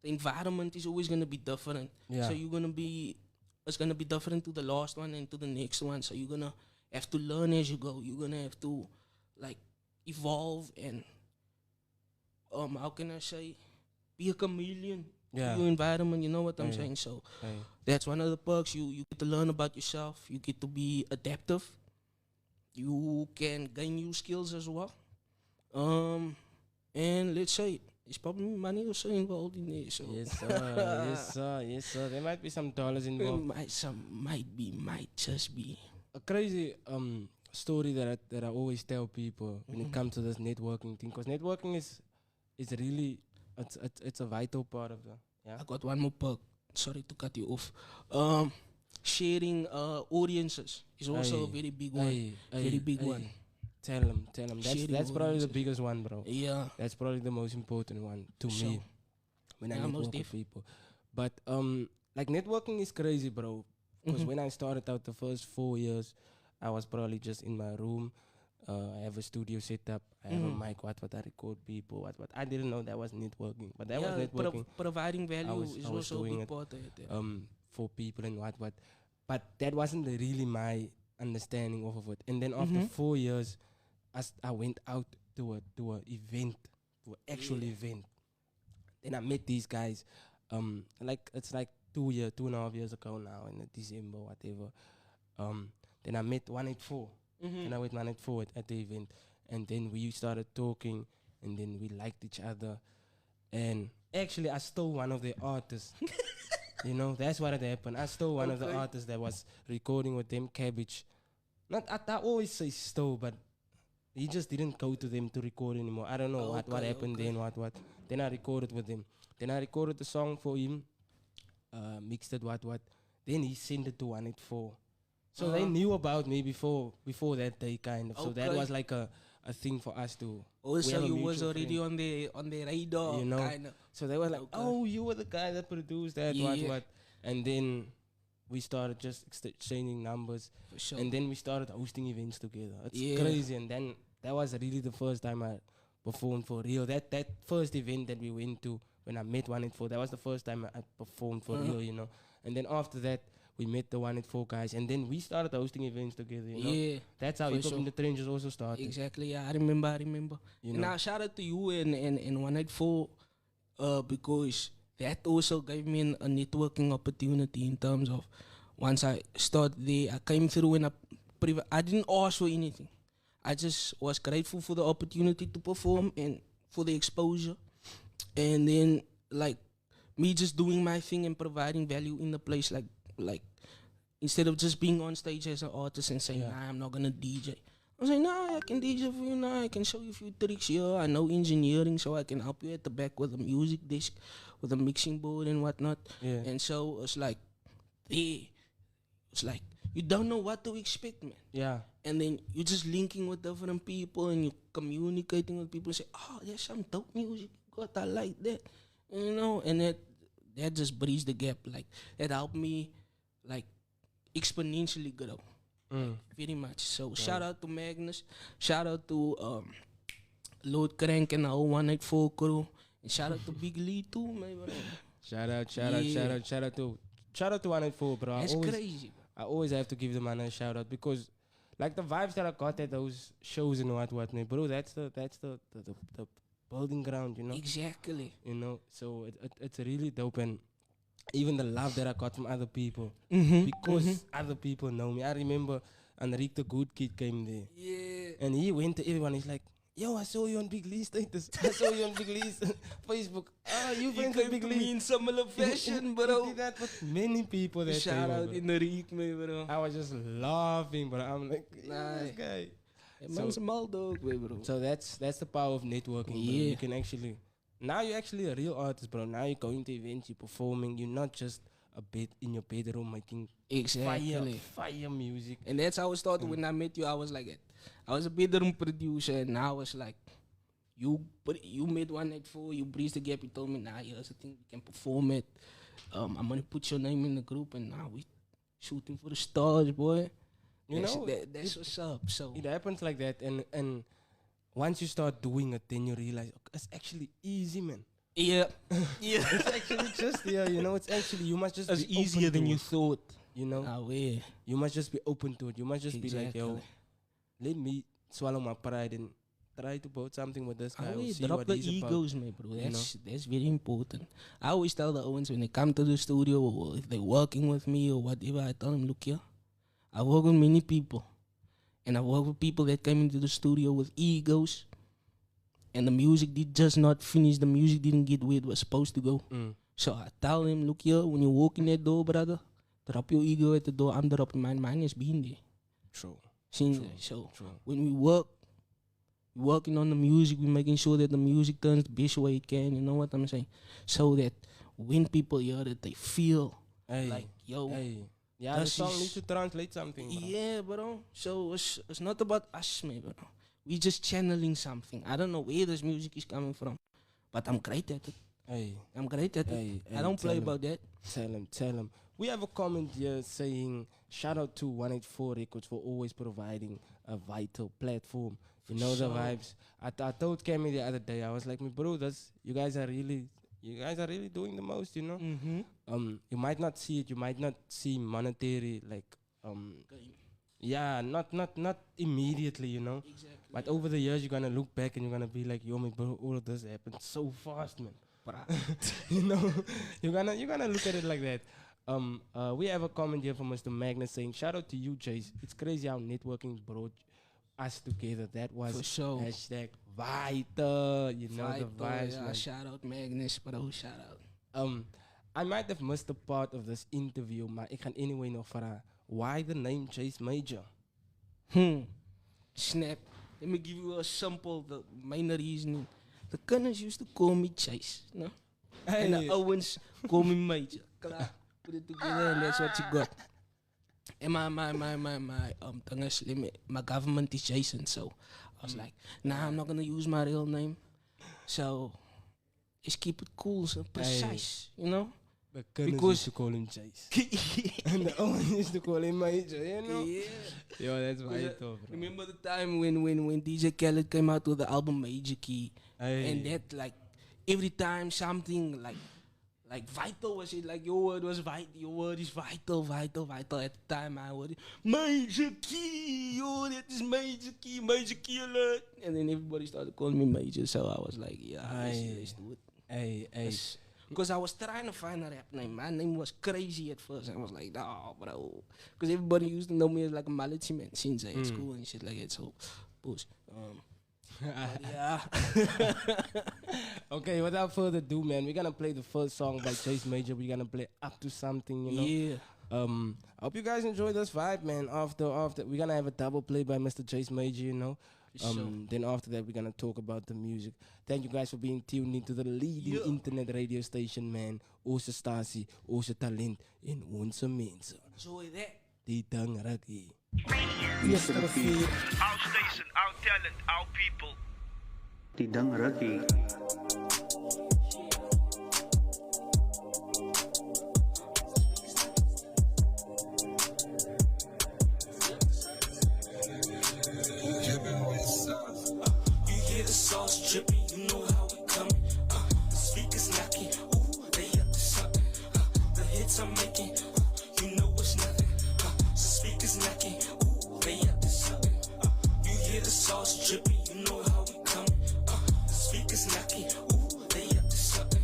Speaker 12: the environment is always gonna be different.
Speaker 10: Yeah.
Speaker 12: So it's gonna be different to the last one and to the next one. So you're gonna have to learn as you go. You're gonna have to like evolve and how can I say, be a chameleon to your environment. You know what I'm saying? So that's one of the perks. You get to learn about yourself. You get to be adaptive. You can gain new skills as well. And let's say it's probably money also involved in it. So
Speaker 10: Yes, sir. Yes, sir. There might be some dollars involved.
Speaker 12: Might just be.
Speaker 10: A crazy story that I always tell people when it comes to this networking thing, because networking is really it's a vital part of the. Yeah.
Speaker 12: I got one more perk. Sorry to cut you off. Sharing audiences is also a very big one. Very big one.
Speaker 10: Tell them. That's probably the biggest one, bro.
Speaker 12: Yeah.
Speaker 10: That's probably the most important one to me when I network with people. But like networking is crazy, bro. Because when I started out the first 4 years, I was probably just in my room. I have a studio set up. I have a mic. What I record people. What I didn't know that was networking, but that was networking.
Speaker 12: Providing value is also a big part of it.
Speaker 10: For people and what. But that wasn't really my understanding of it. And then after 4 years, I went out to a event, to an actual event. Then I met these guys. It's like 2.5 years ago now, in December, whatever. Then I met 184. And I met 184 at the event. And then we started talking, and then we liked each other. And actually, I stole one of the artists. You know, that's what had happened. I stole one of the artists that was recording with them, Cabbage. I always say stole, but he just didn't go to them to record anymore. I don't know what happened then, what. Then I recorded with him. Then I recorded the song for him, mixed it, what. Then he sent it to 184. So they knew about me before that day, kind of. So that was like a thing for us to.
Speaker 12: Also, you was already on the radar,
Speaker 10: you know.
Speaker 12: Kinda.
Speaker 10: So they were like, "Oh, you were the guy that produced that, what." And then we started just exchanging numbers,
Speaker 12: for sure.
Speaker 10: And then we started hosting events together. It's crazy. And then that was really the first time I performed for real. That first event that we went to when I met 184, that was the first time I performed for real, you know. And then after that, we met the 184 guys, and then we started hosting events together, you know.
Speaker 12: Yeah.
Speaker 10: That's how Hip Hop in the Trenches also started.
Speaker 12: Exactly, yeah, I remember.
Speaker 10: You
Speaker 12: And
Speaker 10: know?
Speaker 12: now shout out to you and 184, because that also gave me a networking opportunity in terms of once I started there, I came through and I didn't ask for anything. I just was grateful for the opportunity to perform and for the exposure. And then like me just doing my thing and providing value in the place, like instead of just being on stage as an artist and saying, nah, I'm not gonna DJ. I was like, nah, I can DJ for you now. I can show you a few tricks here. I know engineering, so I can help you at the back with a music disc, with a mixing board and whatnot.
Speaker 10: Yeah.
Speaker 12: And so it's like, it's like you don't know what to expect, man.
Speaker 10: Yeah.
Speaker 12: And then you're just linking with different people and you're communicating with people and say, oh, there's some dope music. God, I like that. You know, and that just bridged the gap. Like, it helped me, like, exponentially grow. Very much. So, shout out to Magnus. Shout out to Lord Crank and the whole 184 crew. And shout out to Big Lee, too, man.
Speaker 10: Shout out to 184, bro.
Speaker 12: That's crazy.
Speaker 10: I always have to give them a shout out because, like the vibes that I got at those shows and what, man, bro. That's the building ground, you know.
Speaker 12: Exactly.
Speaker 10: You know, so it's really dope, and even the love that I got from other people because other people know me. I remember Enrique the Good Kid came there.
Speaker 12: Yeah.
Speaker 10: And he went to everyone. He's like, yo, I saw you on Big Lee's status. I saw you on Big Lee's Facebook. You friends with Big Lee.
Speaker 12: in similar fashion, bro.
Speaker 10: He did that with many people that
Speaker 12: Shout out Enrique, me, bro.
Speaker 10: I was just laughing, bro. I'm like, this guy.
Speaker 12: Man's a mal dog, bro.
Speaker 10: So that's the power of networking, bro.
Speaker 12: Yeah.
Speaker 10: You can actually, now you're actually a real artist, bro. Now you're going to events, you're performing. You're not just a bit in your bedroom making fire music.
Speaker 12: And that's how it started. When I met you, I was like it. I was a bedroom producer, and now I was like, you made 184, you breached the gap, you told me, nah, here's the thing, you can perform it. I'm gonna put your name in the group, and now we shooting for the stars, boy.
Speaker 10: You know,
Speaker 12: that's what's up. So
Speaker 10: it happens like that, and once you start doing it, then you realize it's actually easy, man.
Speaker 12: Yeah.
Speaker 10: It's actually just you know, it's actually, you must just
Speaker 12: it's
Speaker 10: be
Speaker 12: easier
Speaker 10: open
Speaker 12: than
Speaker 10: to
Speaker 12: you
Speaker 10: it,
Speaker 12: thought.
Speaker 10: you know. You must just be open to it. You must just be like, yo, let me swallow my pride and try to build something with this guy. See
Speaker 12: Drop
Speaker 10: what
Speaker 12: the
Speaker 10: he's
Speaker 12: egos,
Speaker 10: about,
Speaker 12: man, bro.
Speaker 10: you know?
Speaker 12: That's very important. I always tell the Owens when they come to the studio, or if they're working with me or whatever, I tell them, look here, I work with many people, and I work with people that came into the studio with egos, and the music did just not finish. The music didn't get where it was supposed to go. So I tell them, look here, when you walk in that door, brother, drop your ego at the door. I'm dropping mine. Mine has been there.
Speaker 10: True.
Speaker 12: So when we work, we're working on the music, we're making sure that the music turns the best way it can, you know what I'm saying? So that when people hear it, they feel like, yo,
Speaker 10: yeah, the song needs to translate something, bro.
Speaker 12: Yeah, bro. So it's not about us, man, bro. We're just channeling something. I don't know where this music is coming from, but I'm great at it. I'm great at it. I don't play about that.
Speaker 10: Tell him. We have a comment here saying, shout out to 184 Records for always providing a vital platform. You know the vibes. I told Cammy the other day, I was like, bro, you guys are really doing the most, you know. You might not see it, you might not see monetary, like, not immediately, you know.
Speaker 12: Exactly.
Speaker 10: But over the years, you're gonna look back and you're gonna be like, yo, bro, all of this happened so fast, man. You know, you're gonna look at it like that. We have a comment here from Mr. Magnus saying, shout out to you, Chase. It's crazy how networking brought us together. That was
Speaker 12: for sure.
Speaker 10: Hashtag vital. You know the vibes, man.
Speaker 12: Shout out Magnus, bro. Shout out.
Speaker 10: I might have missed a part of this interview, maar ik ga anyway nog vragen. Why the name Chase Major?
Speaker 12: Snap. Let me give you a simple, the minor reasoning. The Gunners used to call me Chase, no? And the Owens call me Major. Put it together and that's what you got. And my government is Jason, so I was like, nah, I'm not gonna use my real name. So just keep it cool, so precise, you know?
Speaker 10: The Gunners used to call him Chase. And the Owens used to call him Major, you know?
Speaker 12: Yeah.
Speaker 10: Yo, that's vital, bro.
Speaker 12: Remember the time when DJ Khaled came out with the album Major Key? And that, like, every time something like vital was it, like your word was vital, your word is vital. At the time I word Major Key, yo, that is Major Key alert. And then everybody started calling me Major, so I was like, yeah, let's do it. Because I was trying to find a rap name. My name was crazy at first. I was like, nah, bro. Because everybody used to know me as like a Malachi man since at school and shit like that. So, push. Yeah.
Speaker 10: Okay, without further ado, man, we're gonna play the first song by Chase Major. We're gonna play Up to Something, you know.
Speaker 12: Yeah.
Speaker 10: I hope you guys enjoy this vibe, man. After we're gonna have a double play by Mr. Chase Major, you know. Then after that, we're gonna talk about the music. Thank you guys for being tuned into the leading internet radio station, man. Onze stasie, onze talent en onze mensen.
Speaker 12: Enjoy that.
Speaker 10: Die dang ruggie.
Speaker 3: Our station, our talent, our people.
Speaker 4: Die dang ruggie.
Speaker 11: Sauce dripping, you know how we coming. The speakers knocking, ooh, they up to sauce dripping, you know how we coming. The speakers knocking, ooh, they up to something.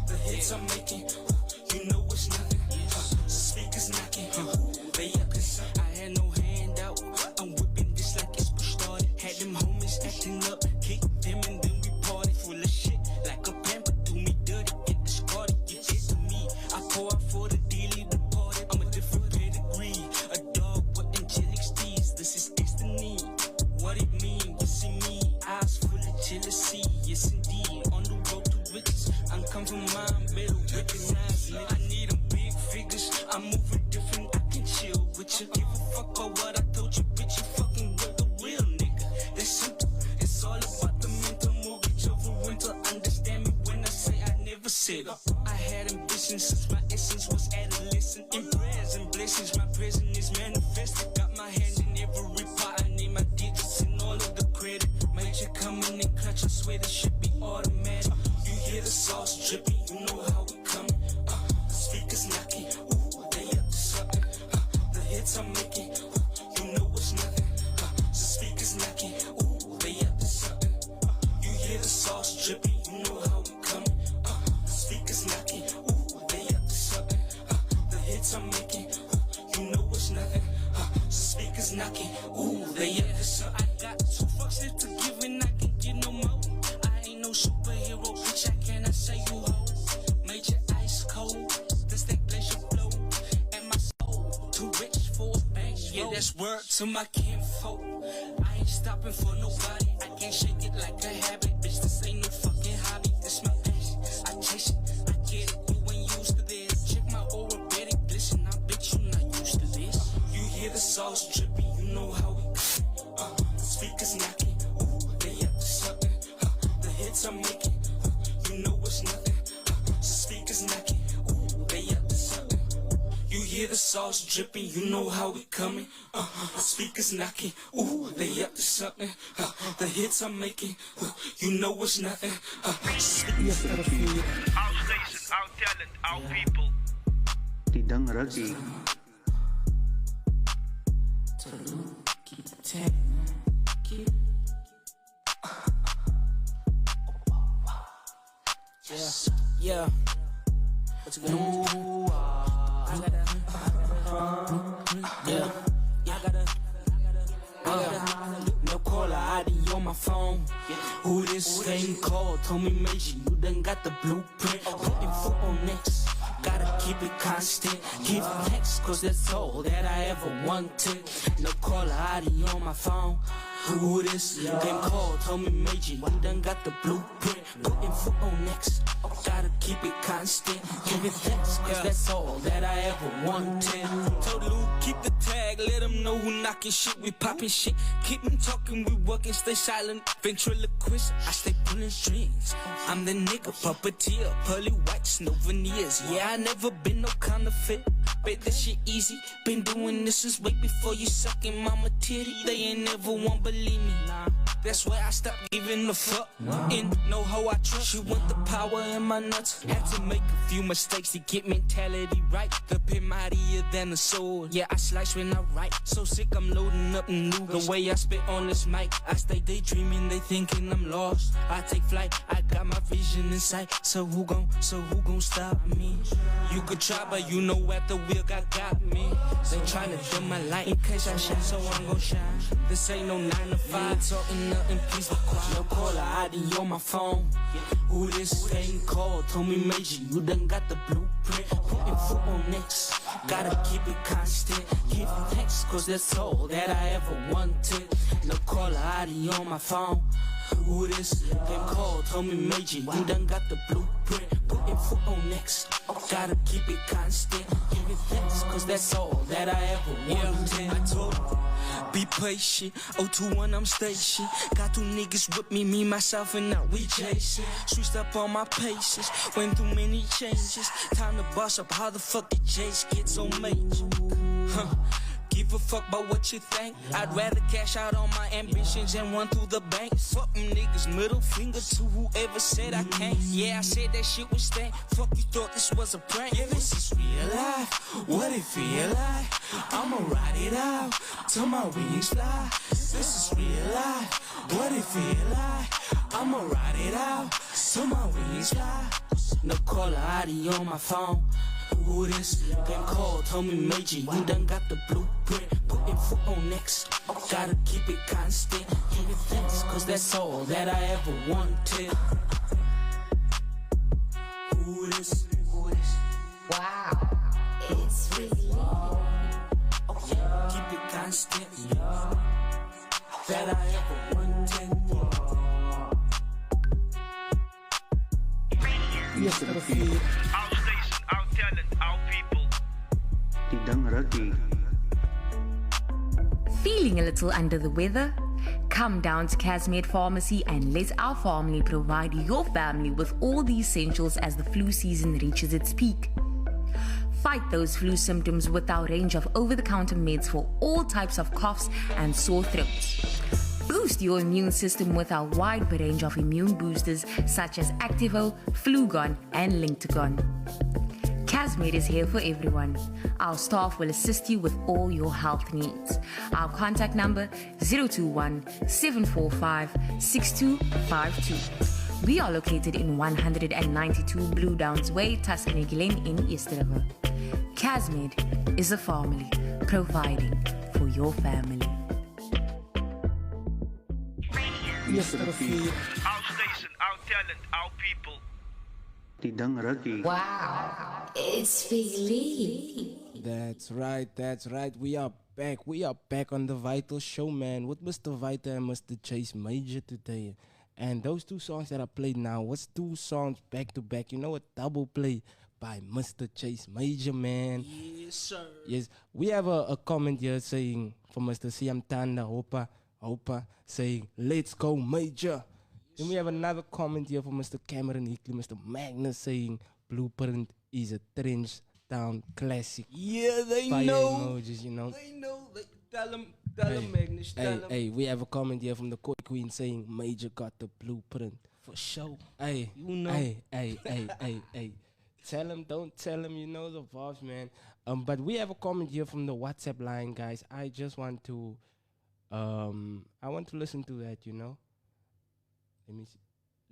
Speaker 11: The hits I'm making, ooh, you know it's nothing. The speakers knocking, ooh, they up to something. I had no handout, I'm whipping this like it's push started. Had them homies acting up, kick them and then we party. Full of shit, like a pamper, do me dirty, get discarded. You get to me, I pour out for the daily departed. I'm a different pedigree, a dog with angelic steeds. This is destiny, what it mean, you see me, eyes full of jealousy. Yes indeed, on the road to riches, I'm come from mine, better recognize me. I need them big figures, I'm moving different, I can chill with you. Give a fuck about what I told you, bitch, you fucking with the real nigga. That's simple, it's all about the mental mortgage over winter. Understand me when I say I never said up. I had ambitions since my essence was adolescent. In prayers and blessings, my presence is manifested. Got my hand in every part, I name my digits and all of the credit. Major coming in clutch, I swear this should be automatic. You hear the sauce dripping, you know how we coming. The speakers knocking, ooh, they up to something. The hits I'm making, ooh, you know it's nothing. The speakers knocking, ooh, they up to something. You hear the sauce dripping, you know how we coming. The speakers knocking, ooh, they up to something. The hits I'm making, ooh, you know it's nothing. The speakers knocking, ooh, they up to something. I got 2 fucks left to give and I can get no more. I ain't no superhero, bitch, I cannot say you hoe. Major ice cold, that's that glacier flow. And my soul, too rich for a bank. Yeah, that's word to my kinfolk. I ain't stopping for nobody, I can't shake it like a habit. Bitch, this ain't no fucking hobby, this my passion. I chase it, I get it, you ain't used to this. Check my aura, better glisten, I bet you not used to this. You hear the sauce dripping, you know how we the speakers knocking, ooh, they up to something. The hits I'm making, you know it's nothing. The speakers knocking, ooh, they up to something. You hear the sauce dripping, you know how we coming. The speakers knocking, ooh, they up to something. The hits I'm making, you know it's nothing.
Speaker 3: Our station, our talent, our people.
Speaker 4: Tidang Ragi.
Speaker 11: Yeah. What you gonna do? I gotta no caller ID on my phone. Who this thing called? Told me Major, you done got the blueprint. Putting foot on next. Gotta keep it constant. Give thanks, cause that's all that I ever wanted. No caller ID on my phone. Who this thing called? Told me Major, you done got the blueprint. Putting foot on next. Gotta keep it constant. Give it thanks, cause that's all that I ever wanted. Told Lou, keep the tag, let them know who knocking shit, we popping shit. Keep them talking, we working, stay silent. Ventriloquist, I stay pulling strings. I'm the nigga, puppeteer, pearly whites, no veneers. Yeah, I never been no counterfeit. Bet that shit easy. Been doing this since way before you sucking mama titty. They ain't never won't believe me. That's why I stopped giving a fuck. In know how I trust. She want the power in my nuts. Had to make a few mistakes to get mentality right. The pen mightier than a sword. Yeah, I slice when I write. So sick I'm loading up new. The way I spit on this mic, I stay daydreaming. They thinking I'm lost. I take flight. I got my vision in sight. So who gon' stop me? You could try, but you know at the wheel got me. They tryna dim my light in case I shine, so I'm gon' shine. This ain't no 9 to 5. Talking nothing, please be quiet. No caller ID on my phone. Who this thing called? Told me Major, you done got the blueprint. Putting foot on next. Gotta keep it constant. Give thanks, cause that's all that I ever wanted. No caller ID on my phone. Who this thing called? Told me Major, you done got the blueprint. Putting foot on next. Gotta keep it constant. Give it thanks, cause that's all that I ever wanted. I told her, be patient. 021, I'm station. Got 2 niggas with me, myself, and now we chasing. Switched up on my paces. Went through many changes. Time to bust up how the fuck the chase get so major. Give give a fuck about what you think. I'd rather cash out on my ambitions and run through the bank. Fuck them niggas, middle finger to whoever said I can't. Yeah, I said that shit was stank. Fuck, you thought this was a prank. Yeah, this is real life. What it feel like? I'ma ride it out till my wings fly. This is real life. What it feel like? I'ma ride it out till my wings fly. No caller ID on my phone. Who this? Game call, tell me major, you done got the blueprint. Putting foot on next, gotta keep it constant. Give it thanks, cause that's all that I ever wanted. Who this?
Speaker 7: Wow, it's really
Speaker 11: Keep it constant. That I ever wanted.
Speaker 4: Yes, sir.
Speaker 3: Our station, our talent, our people.
Speaker 4: Tidang Ragi.
Speaker 1: Feeling a little under the weather? Come down to Casmate Pharmacy and let our family provide your family with all the essentials as the flu season reaches its peak. Fight those flu symptoms with our range of over-the-counter meds for all types of coughs and sore throats. Boost your immune system with our wide range of immune boosters such as Activo, Flugon, and Linctagon. Casmate is here for everyone. Our staff will assist you with all your health needs. Our contact number 021 745 6252. We are located in 192 Blue Downs Way, Tuscany Glen in East River. Casmate is a family providing for your family.
Speaker 4: Yes, sir.
Speaker 3: Our station, our talent, our people.
Speaker 4: Tidang Ragi.
Speaker 7: wow, it's Philly.
Speaker 10: That's right, that's right. We are back on the Vital Show, man, with Mr. Vital and Mr. Chase Major today. And those two songs that I played now was two songs back to back. You know, a double play by Mr. Chase Major, man.
Speaker 12: Yes, sir.
Speaker 10: Yes, we have a comment here saying from Mr. Siam Tanda Hopa saying, let's go Major. Then we have another comment here from Mr. Cameron Hickley, Mr. Magnus saying, Blueprint is a trench town classic.
Speaker 12: Yeah, they
Speaker 10: Fire
Speaker 12: know.
Speaker 10: emojis, you know.
Speaker 12: They know. Tell them, Magnus, tell them.
Speaker 10: Hey, we have a comment here from the Koi Queen saying, Major got the blueprint.
Speaker 12: For sure.
Speaker 10: Hey,
Speaker 12: You know.
Speaker 10: Hey. Tell him, don't tell him, you know the vibes, man. But we have a comment here from the WhatsApp line, guys. I just want to, I want to listen to that, you know. Let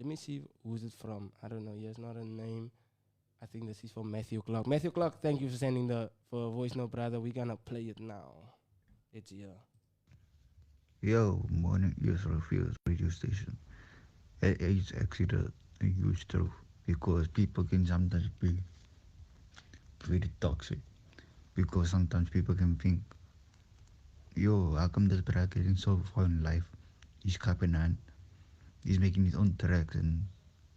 Speaker 10: me see who's it from. I don't know. Here's not a name. I think this is from Matthew Clark. Matthew Clark, thank you for sending for a voice note, brother. We're gonna play it now. It's here.
Speaker 15: Yo, morning, Israel Fields radio station. It's actually a huge truth because people can sometimes be very toxic. Because sometimes people can think, yo, how come this brother getting so far in life? He's capping on. He's making his own tracks and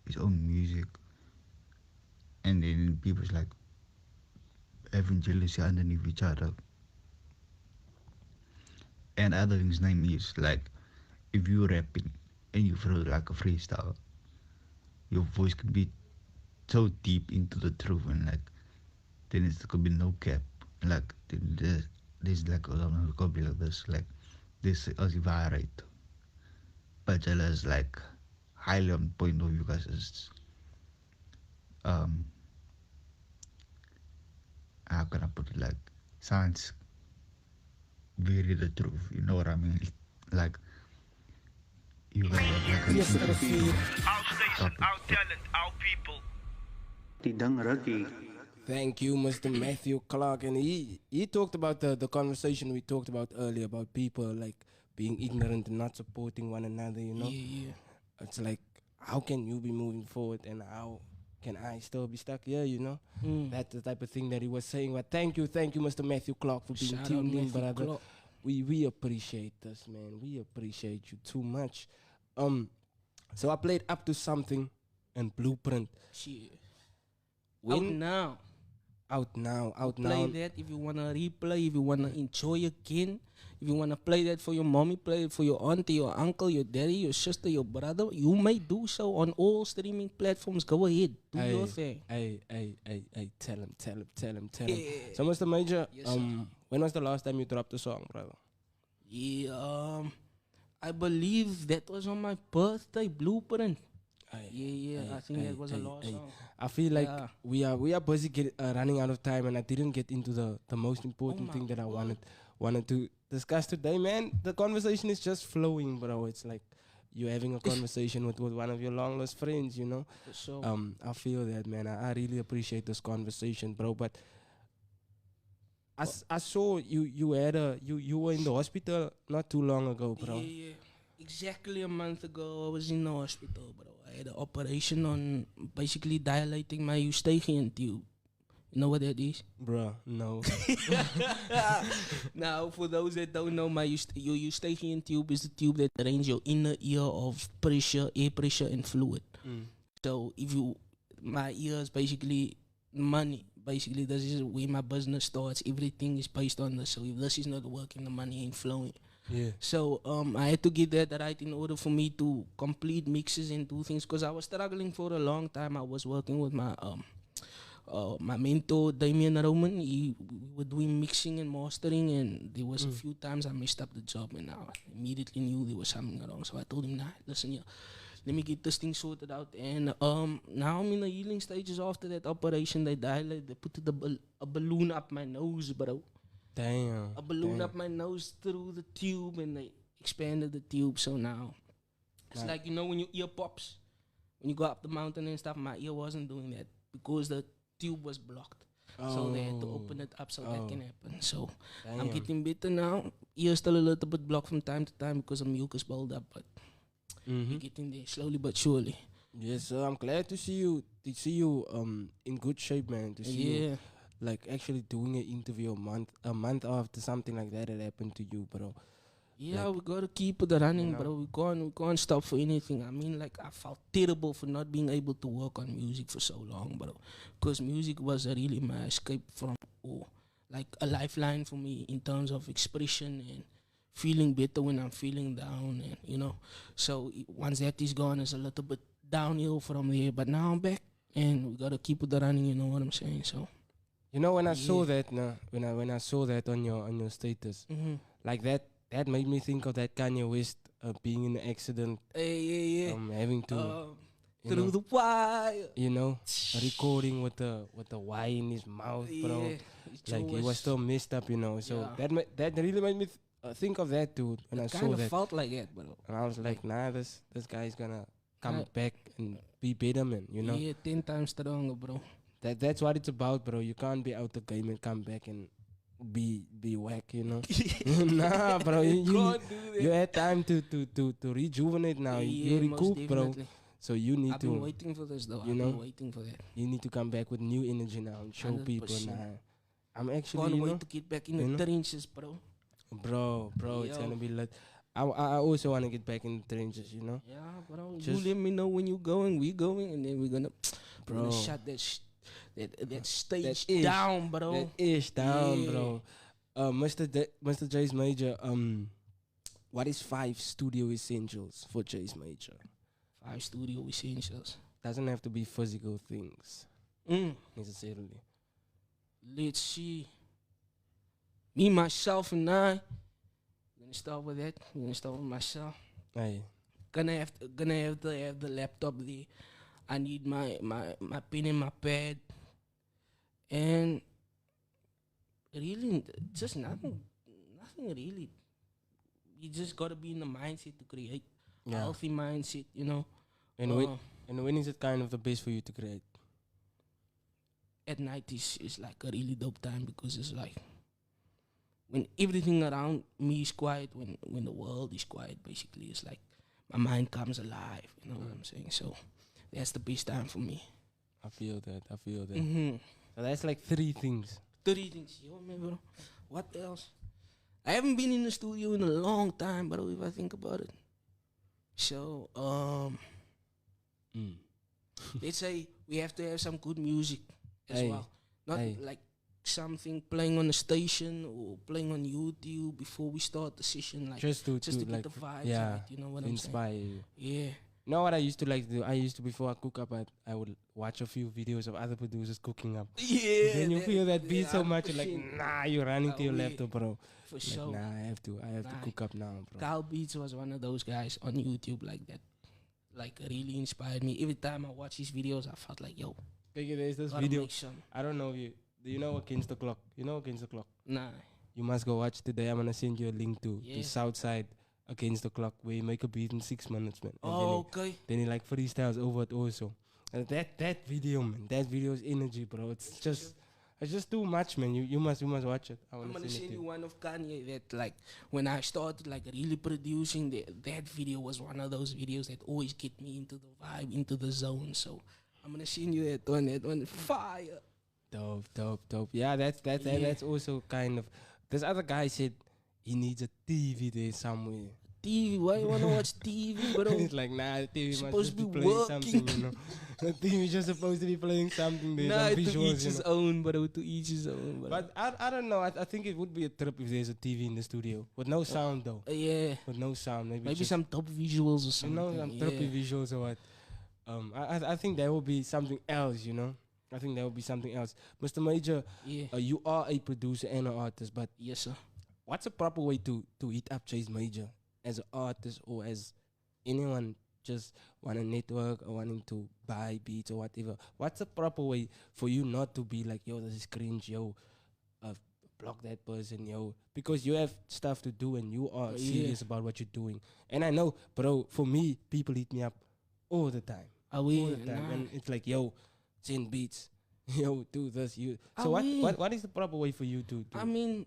Speaker 15: his own music. And then people's like having jealousy underneath each other. And other things name is like if you're rapping and you feel like a freestyle, your voice can be so deep into the truth and like then it could be no cap. Like there's like a copy like this, like this as if I write. But is like highly on point of view guys is how can I put it, like sounds very the truth, you know what I mean? Like you guys have like
Speaker 3: Our station, our talent, our people.
Speaker 4: Tidang Ragi.
Speaker 10: Thank you, Mr. Matthew Clark. And he talked about the conversation we talked about earlier about people like being ignorant and not supporting one another, you know?
Speaker 12: Yeah.
Speaker 10: It's like, how can you be moving forward and how can I still be stuck here, you know? That's the type of thing that he was saying. But thank you, Mr. Matthew Clark, for being
Speaker 12: Shout out
Speaker 10: tuned in,
Speaker 12: Matthew
Speaker 10: brother.
Speaker 12: Clark.
Speaker 10: We appreciate this, man. We appreciate you too much. So I played Up to Something and Blueprint.
Speaker 12: Shit.
Speaker 10: When
Speaker 12: Out now.
Speaker 10: out now.
Speaker 12: Play that if you wanna replay, if you wanna enjoy again, if you wanna play that for your mommy, play it for your auntie, your uncle, your daddy, your sister, your brother. You may do so on all streaming platforms. Go ahead, do your thing.
Speaker 10: Hey, tell him. So, Mr. Major,
Speaker 12: Yes, sir.
Speaker 10: when was the last time you dropped a song, brother?
Speaker 12: Yeah, I believe that was on my birthday, Blueprint. I think that was a last song.
Speaker 10: I feel like we are busy running out of time, and I didn't get into the most important thing that I wanted to discuss today, man. The conversation is just flowing, bro. It's like you're having a conversation with one of your long lost friends, you know.
Speaker 12: For sure.
Speaker 10: I feel that, man. I really appreciate this conversation, bro. But I saw you were in the hospital not too long ago, bro.
Speaker 12: Yeah. Exactly a month ago, I was in the hospital, bro. I had an operation on basically dilating my eustachian tube. You know what that is?
Speaker 10: Bruh, no.
Speaker 12: Now, for those that don't know, your eustachian tube is the tube that drains your inner ear of pressure, air pressure, and fluid. So, my ear is basically money. Basically, this is where my business starts. Everything is based on this. So, if this is not working, the money ain't flowing.
Speaker 10: Yeah.
Speaker 12: So I had to get that right in order for me to complete mixes and do things, because I was struggling for a long time. I was working with my my mentor Damien Roman. We were doing mixing and mastering, and there was a few times I messed up the job, and I immediately knew there was something wrong. So I told him, nah, listen here, let me get this thing sorted out. And now I'm in the healing stages after that operation. They put a balloon up my nose, bro.
Speaker 10: Damn.
Speaker 12: A balloon up my nose through the tube, and they expanded the tube. So now it's like, you know, when your ear pops, when you go up the mountain and stuff, my ear wasn't doing that because the tube was blocked. So they had to open it up so that can happen. So I'm getting better now. Ear's still a little bit blocked from time to time because of mucus buildup, but you're getting there slowly but surely.
Speaker 10: Yes, sir. I'm glad to see you. In good shape, man. To see you, like, actually doing an interview a month after something like that had happened to you, bro.
Speaker 12: Yeah,
Speaker 10: like,
Speaker 12: we gotta keep it running, bro. We can't stop for anything. I mean, like, I felt terrible for not being able to work on music for so long, bro. Because music was really my escape from, like, a lifeline for me in terms of expression and feeling better when I'm feeling down, and you know. So once that is gone, it's a little bit downhill from there. But now I'm back, and we gotta keep it running. You know what I'm saying? So.
Speaker 10: You know, when I saw that, when I saw that on your status, like that made me think of that Kanye West being in an accident, having to
Speaker 12: through the wire,
Speaker 10: you know, recording with the wire in his mouth, bro. Like he was so messed up, you know. So that really made me think of that, dude. When I saw that,
Speaker 12: kind of felt like that, bro.
Speaker 10: And I was like, nah, this guy's gonna come back and be better, man. You know,
Speaker 12: 10 times stronger, bro.
Speaker 10: That's what it's about, bro. You can't be out the game and come back and be whack, you know. Nah, bro. You had time to rejuvenate now. You recoup, bro. So you need
Speaker 12: I've been waiting for this, though.
Speaker 10: You
Speaker 12: I've
Speaker 10: know,
Speaker 12: been waiting for that.
Speaker 10: You need to come back with new energy now and show
Speaker 12: 100%.
Speaker 10: people. Nah, I'm actually
Speaker 12: Can't wait to get back in the trenches, bro.
Speaker 10: Bro, it's gonna be lit. I also want to get back in the trenches, you know.
Speaker 12: Yeah, bro. You let me know when you're going. We going, and then we're gonna shut that stage down, bro.
Speaker 10: That ish down, bro. Mr. Jace Major, what is 5 studio essentials for Jace Major?
Speaker 12: 5 studio essentials.
Speaker 10: Doesn't have to be physical things necessarily.
Speaker 12: Let's see. Me, myself, and I. Gonna start with that. I'm gonna start with myself.
Speaker 10: Aye.
Speaker 12: Gonna have to have the laptop there. I need my pen and my pad. And really, just nothing really. You just gotta be in the mindset to create a healthy mindset, you know.
Speaker 10: And when is it kind of the best for you to create?
Speaker 12: At night is like a really dope time, because it's like when everything around me is quiet, when the world is quiet, basically, it's like my mind comes alive. You know what I'm saying? So that's the best time for me.
Speaker 10: I feel that. So that's like 3 things.
Speaker 12: 3 things, yo, man, bro. What else? I haven't been in the studio in a long time, bro, if I think about it. So, let's say we have to have some good music as well. Not
Speaker 10: Hey.
Speaker 12: like something playing on the station or playing on YouTube before we start the session. Like
Speaker 10: just to
Speaker 12: get
Speaker 10: like,
Speaker 12: the vibes
Speaker 10: yeah,
Speaker 12: right. You know what
Speaker 10: to
Speaker 12: I'm
Speaker 10: inspire
Speaker 12: saying?
Speaker 10: you.
Speaker 12: Yeah.
Speaker 10: You know what I used to like to do? I used to, before I cook up, I would watch a few videos of other producers cooking up.
Speaker 12: Yeah,
Speaker 10: Then you
Speaker 12: that-
Speaker 10: feel that beat
Speaker 12: yeah,
Speaker 10: so much, you're like,
Speaker 12: 100%.
Speaker 10: nah, you're running to your
Speaker 12: yeah.
Speaker 10: laptop, bro.
Speaker 12: For
Speaker 10: Like,
Speaker 12: sure.
Speaker 10: nah, I have to cook up now, bro.
Speaker 12: Kyle Beats was one of those guys on YouTube like that. Like really inspired me. Every time I watch his videos, I felt like, yo,
Speaker 10: Like, there's this
Speaker 12: gotta
Speaker 10: video.
Speaker 12: make some.
Speaker 10: I don't know if you, do you know Against the Clock? You know Against the Clock?
Speaker 12: Nah.
Speaker 10: You must go watch today. I'm gonna send you a link to
Speaker 12: Yeah.
Speaker 10: Southside Against the Clock, where you make a beat in 6 minutes, man. And
Speaker 12: Oh, okay.
Speaker 10: Then he like freestyles over it also. And that video, man, that video's energy, bro. It's just too much, man. You must watch it.
Speaker 12: I'm gonna send you one of Kanye that like when I started like really producing that video was one of those videos that always get me into the vibe, into the zone. So I'm gonna send you that one fire.
Speaker 10: Dope. Yeah, that's also kind of. This other guy said he needs a TV there somewhere.
Speaker 12: TV? Why you wanna watch TV, bro?
Speaker 10: It's like, nah, the TV
Speaker 12: Supposed
Speaker 10: must
Speaker 12: to be
Speaker 10: playing
Speaker 12: working.
Speaker 10: something, you know. The TV is just supposed to be playing something. There's
Speaker 12: Nah,
Speaker 10: some
Speaker 12: to
Speaker 10: visuals,
Speaker 12: each
Speaker 10: you
Speaker 12: his
Speaker 10: know.
Speaker 12: own, bro. To each his own, bro.
Speaker 10: But I don't know. I think it would be a trip if there's a TV in the studio with no sound though.
Speaker 12: Yeah.
Speaker 10: With no sound, maybe
Speaker 12: Maybe
Speaker 10: just,
Speaker 12: some top visuals or something.
Speaker 10: you know, some trippy visuals or what. I think that will be something else, you know. I think that will be something else. Mr. Major,
Speaker 12: Yeah.
Speaker 10: you are a producer and an artist, but
Speaker 12: yes, sir.
Speaker 10: What's a proper way to hit up Chase Major as an artist or as anyone just want to network or wanting to buy beats or whatever? What's a proper way for you not to be like, yo, this is cringe, yo, block that person, yo, because you have stuff to do and you are serious about what you're doing. And I know, bro, for me, people hit me up all the time. All the time. And it's like, yo, send beats. Yo, do this. So what is the proper way for you to
Speaker 12: I mean,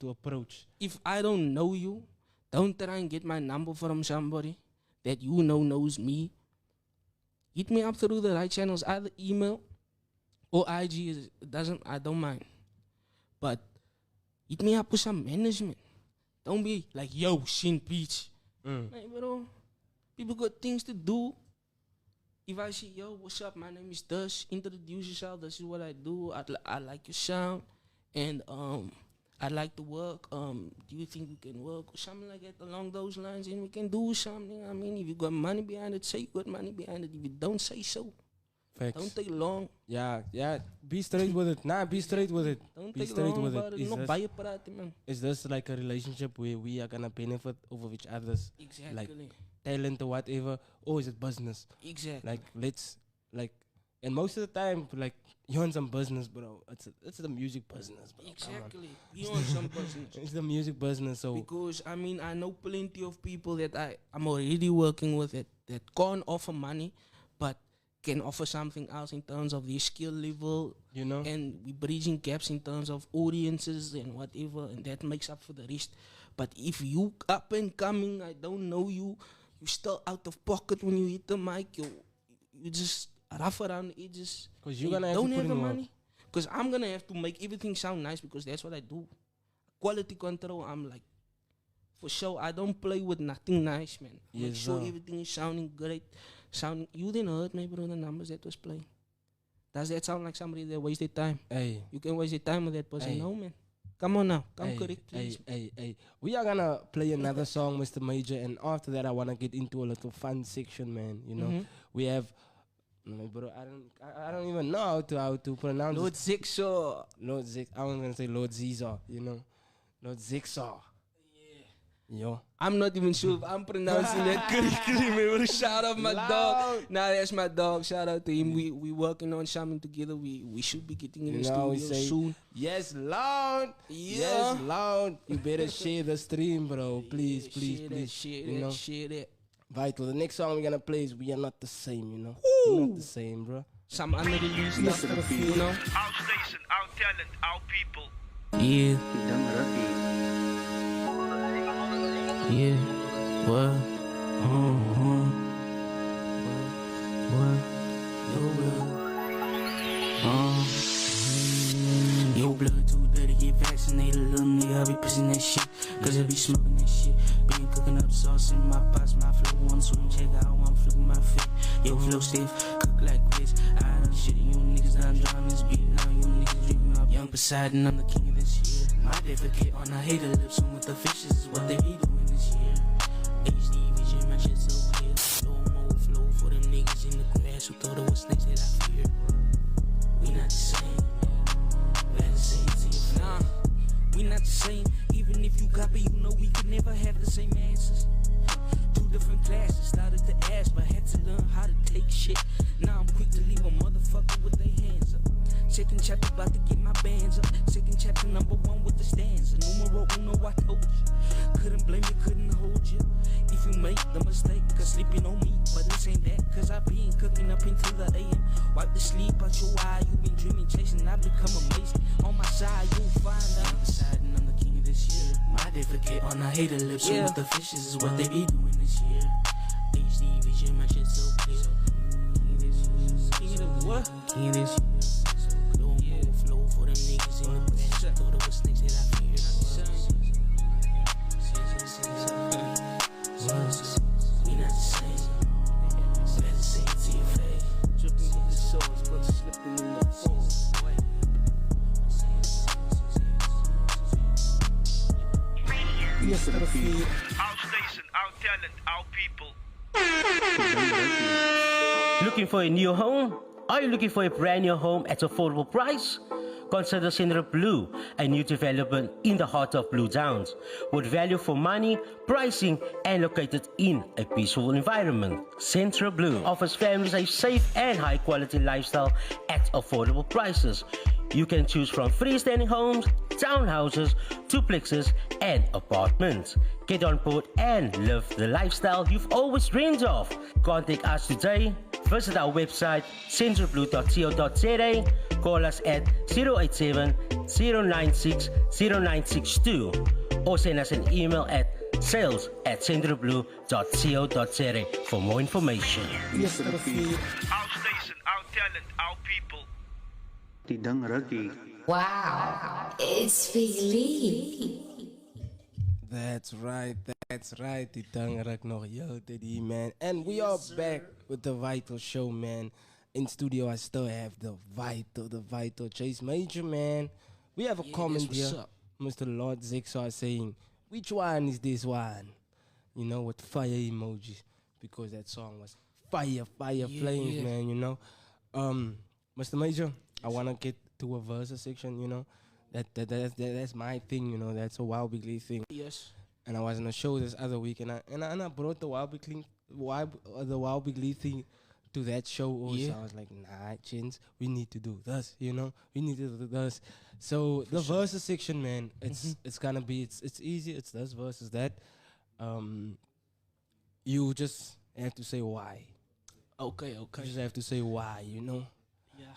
Speaker 10: to approach?
Speaker 12: If I don't know you, don't try and get my number from somebody that you know knows me. Hit me up through the right channels, either email or IG. I don't mind. But hit me up with some management. Don't be like, yo, send beats. Hey, bro, people got things to do. If I say, yo, what's up, my name is Dush, introduce yourself, this is what I do, I like your sound, and I'd like to work, do you think we can work, or something like that along those lines, and we can do something. I mean, if you got money behind it, say you got money behind it. If you don't, say so.
Speaker 10: Facts.
Speaker 12: Don't take long.
Speaker 10: Yeah, be straight with it. Nah, be straight with it.
Speaker 12: Don't
Speaker 10: be
Speaker 12: take
Speaker 10: straight
Speaker 12: long
Speaker 10: with
Speaker 12: about
Speaker 10: it.
Speaker 12: it. No buy praten, man.
Speaker 10: Is this like a relationship where we are gonna benefit over each other's
Speaker 12: Exactly.
Speaker 10: like talent or whatever, or is it business?
Speaker 12: Exactly.
Speaker 10: Like and most of the time, like you're on some business, bro. It's the music business, bro.
Speaker 12: Exactly. You on some business.
Speaker 10: It's the music business, so
Speaker 12: because I mean I know plenty of people that I'm already working with that can't offer money, but can offer something else in terms of their skill level,
Speaker 10: you know,
Speaker 12: and we bridging gaps in terms of audiences and whatever, and that makes up for the rest. But if you up and coming, I don't know you still out of pocket when you hit the mic, you just rough around the edges.
Speaker 10: Because you're gonna have
Speaker 12: don't
Speaker 10: to
Speaker 12: have
Speaker 10: put
Speaker 12: the
Speaker 10: in work.
Speaker 12: money. Because I'm gonna have to make everything sound nice because that's what I do. Quality control, I'm like, for sure, I don't play with nothing nice, man. Make
Speaker 10: Yes,
Speaker 12: sure
Speaker 10: sir.
Speaker 12: everything is sounding great. You didn't hurt me, bro, the numbers that was playing. Does that sound like somebody that wasted time?
Speaker 10: Hey.
Speaker 12: You can waste your time with that person.
Speaker 10: Hey.
Speaker 12: No, man. Come on now. Come
Speaker 10: Hey,
Speaker 12: correct, please.
Speaker 10: Hey. We are gonna play another song, Mr. Major, and after that I wanna get into a little fun section, man. You know,
Speaker 12: Mhm.
Speaker 10: we have no, bro, I don't even know how to pronounce
Speaker 12: Lord
Speaker 10: it.
Speaker 12: Zixor.
Speaker 10: Lord Zix. I was gonna say Lord Zizar, you know. Lord Zixar. Yo.
Speaker 12: I'm not even sure if I'm pronouncing that correctly, man. Shout out my dog. Nah, that's my dog. Shout out to him. We working on something together. We should be getting in the
Speaker 10: we
Speaker 12: studio
Speaker 10: say,
Speaker 12: soon.
Speaker 10: yes, loud.
Speaker 12: Yeah.
Speaker 10: Yes, loud. You better share the stream, bro. Please, please,
Speaker 12: Share
Speaker 10: please.
Speaker 12: that, share that.
Speaker 10: Vital. The next song we're gonna play is We Are Not the Same, you know. We're not the same, bro.
Speaker 12: Some unreleased stuff, you know.
Speaker 3: Our station, our talent, our people.
Speaker 12: Yeah. Yeah. What? Your blood too dirty, get vaccinated, little nigga. I be pushing that shit, cause I be smoking that shit. Been cooking up sauce in my pots, my flow one swing, check out one flip my feet. Your flow stiff, cook like grits. I done shit, you niggas done drown this beat. Now you niggas Young Poseidon, I'm the king of this year. My defecate on a hater lips, and with the fishes is what they be doing this year. HD vision, my shit so clear. Slow mo flow for them niggas in the grass who thought it was snakes that I fear. We not the same. We had to say it to your face. Nah, we not the same. Even if you copy, you know we could never have the same answers. Two different classes, started to ask, but had to learn how to take shit. Now I'm quick to leave a motherfucker with their hands up. Second chapter about to get my bands up. Second chapter number 1 with the stanza. Numero uno, I told you. Couldn't blame you, couldn't hold you. If you make the mistake, cause sleeping on me. But this ain't that, cause I been cooking up into the AM. Wipe the sleep out your eye. You been dreaming, chasing, I become amazing. On my side, you'll find out. Deciding I'm the king of this year. My defecate on a hater lips. Yeah. With the fishes is what they be doing this year. HD vision, my shit so clear. King of the what? King of this year. Flow for them niggas in the back. I thought it was snakes that I feared. We not the same. Better say it to your face. Dripping with the sauce, but slipping in the phone.
Speaker 3: Our station, our talent, our people.
Speaker 9: Looking for a new home? Are you looking for a brand new home at affordable price? Consider Central Blue, a new development in the heart of Blue Downs, with value for money, pricing, and located in a peaceful environment. Central Blue offers families a safe and high-quality lifestyle at affordable prices. You can choose from freestanding homes, townhouses, duplexes, and apartments. Get on board and live the lifestyle you've always dreamed of. Contact us today. Visit our website centralblue.co.za. Call us at 087-096-0962 or send us an email at sales@centralblue.co.za for more information.
Speaker 3: Our station, our talent, our people.
Speaker 4: Tidang Rugby.
Speaker 7: Wow, it's Philly.
Speaker 10: That's right, die Tangerak nog die man. And we are back with the Vital Show, man. In studio I still have the Vital Chase Major, man. We have a comment here.
Speaker 12: Up?
Speaker 10: Mr. Lord Zixar saying, which one is this one? You know, with fire emojis. Because that song was fire flames, man, you know. Mr. Major, I wanna get to a verse section, you know. That's my thing, you know. That's a Wild Big League thing.
Speaker 12: Yes.
Speaker 10: And I was on a show this other week, and I brought the Wild Big League thing to that show also. Yeah. I was like, nah, Chins, we need to do this, you know. We need to do this. So the verses section, man, it's gonna be it's easy. It's this versus that. You just have to say why.
Speaker 12: Okay.
Speaker 10: You just have to say why, you know.
Speaker 12: Yeah.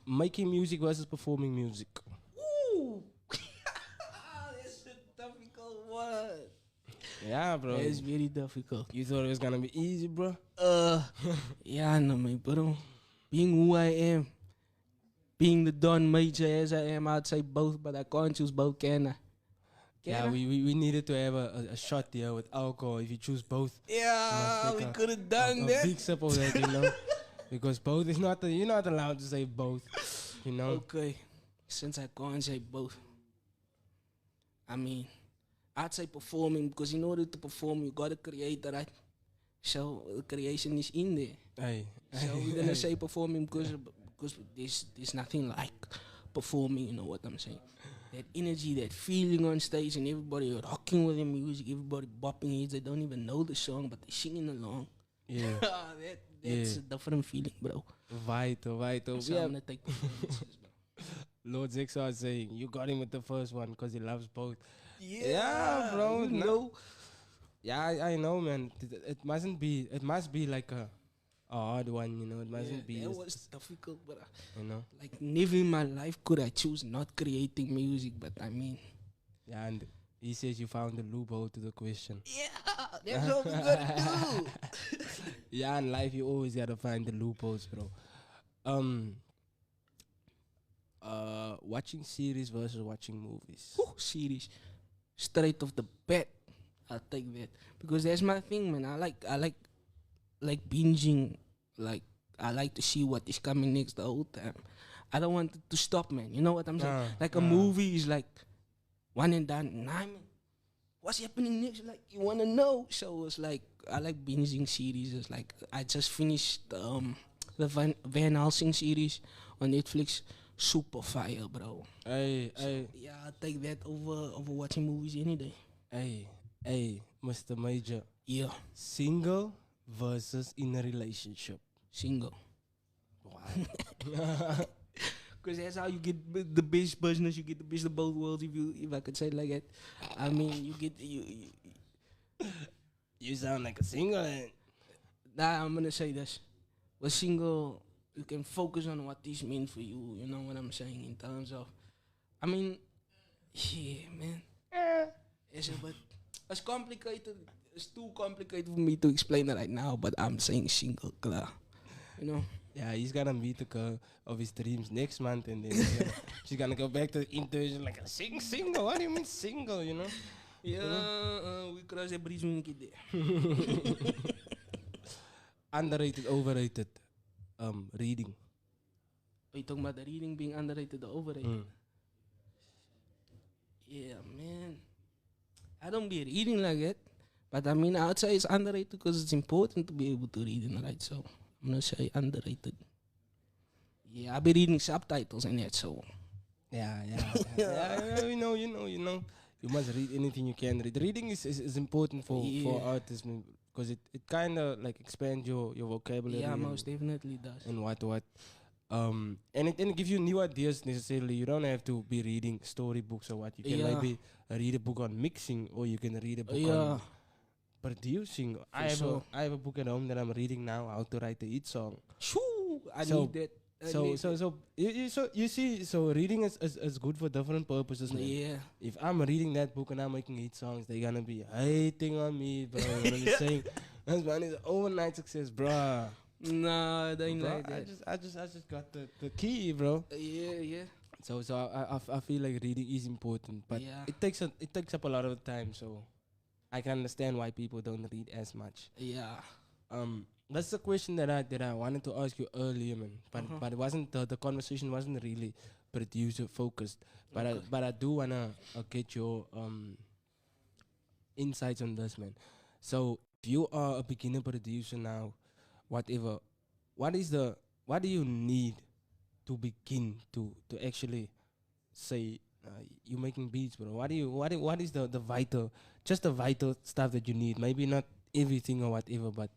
Speaker 10: Making music versus performing music.
Speaker 12: Ooh. That's a difficult one.
Speaker 10: Yeah, bro.
Speaker 12: It's very difficult.
Speaker 10: You thought it was gonna be easy, bro?
Speaker 12: Yeah, no, my bro. Being who I am, being the Don Major as I am, I'd say both, but I can't choose both, can I?
Speaker 10: We needed to have a shot here with alcohol. If you choose both,
Speaker 12: yeah, we could have done that.
Speaker 10: A big sip of that, you know. Because both is not you're not allowed to say both, you know.
Speaker 12: Okay, since I can't say both, I mean, I'd say performing, because in order to perform, you gotta create the right. So the creation is in there.
Speaker 10: Hey.
Speaker 12: So we're gonna say performing because there's nothing like performing. You know what I'm saying? That energy, that feeling on stage, and everybody rocking with the music, everybody bopping heads. They don't even know the song, but they're singing along.
Speaker 10: Yeah.
Speaker 12: That's a different feeling, bro.
Speaker 10: Vital.
Speaker 12: So I'm gonna take performances, bro.
Speaker 10: Lord Zixar saying you got him with the first one because he loves both.
Speaker 12: Yeah,
Speaker 10: bro.
Speaker 12: You know.
Speaker 10: Yeah, I know, man. It must be like a hard one, you know. It mustn't be.
Speaker 12: That was difficult, but
Speaker 10: you know,
Speaker 12: like never in my life could I choose not creating music. But I mean,
Speaker 10: yeah, and he says you found the loophole to the question.
Speaker 12: Yeah, that's what we gotta do.
Speaker 10: Yeah, in life you always gotta find the loopholes, bro. Watching series versus watching movies.
Speaker 12: Series, straight off the bat. I'll take that because that's my thing, man. I like binging. Like I like to see what is coming next the whole time. I don't want it to stop, man. You know what I'm saying? Like a
Speaker 10: Nah.
Speaker 12: movie is like one and done. Nah, man. What's happening next? Like you wanna know. So it's like I like binging series. It's like I just finished the Van Helsing series on Netflix. Super fire, bro.
Speaker 10: Hey,
Speaker 12: Yeah, I'll take that over watching movies any day.
Speaker 10: hey, Mr. Major.
Speaker 12: Yeah.
Speaker 10: Single versus in a relationship.
Speaker 12: Single.
Speaker 10: Why?
Speaker 12: Because that's how you get the best business. You get the best of both worlds. If I could say it like that. I mean, you get you.
Speaker 10: You sound like a single.
Speaker 12: Nah, I'm gonna say this. With single, you can focus on what this means for you. You know what I'm saying in terms of. I mean, yeah, man. But it's complicated. It's too complicated for me to explain it right now. But I'm saying single, klar. You know.
Speaker 10: Yeah, he's gonna meet the girl of his dreams next month, and then she's gonna go back to the internship like single. What do you mean single? You know?
Speaker 12: Yeah, we cross the bridge when we get there.
Speaker 10: Underrated, overrated. Reading.
Speaker 12: Are you talking about the reading being underrated or overrated? Yeah, man. I don't be reading like that, but I mean, I would say it's underrated because it's important to be able to read and write. So I'm gonna say underrated. Yeah, I be reading subtitles and that. So
Speaker 10: Yeah, you know. You must read anything you can read. Reading is important for artists because it kind of like expands your vocabulary.
Speaker 12: Yeah,
Speaker 10: and-
Speaker 12: most definitely does.
Speaker 10: And what. And it gives you new ideas necessarily. You don't have to be reading storybooks or what. You can maybe read a book on mixing, or you can read a book on producing. I have a book at home that I'm reading now, how to write a hit song.
Speaker 12: Shoo, I need that.
Speaker 10: You see, reading is good for different purposes, man.
Speaker 12: Yeah.
Speaker 10: If I'm reading that book and I'm making hit songs, they're gonna be hating on me, bro. You know what I'm saying? That's one is overnight success, bro.
Speaker 12: Nah, they ain't like that.
Speaker 10: I just got the key, bro.
Speaker 12: Yeah.
Speaker 10: So I feel like reading is important, but it takes up a lot of time. So I can understand why people don't read as much.
Speaker 12: Yeah.
Speaker 10: That's the question that I wanted to ask you earlier, man. But it wasn't the conversation wasn't really producer focused. But I do wanna get your insights on this, man. So if you are a beginner producer now, whatever, what do you need to begin to actually say you're making beats, bro? What is the vital stuff that you need? Maybe not everything or whatever, but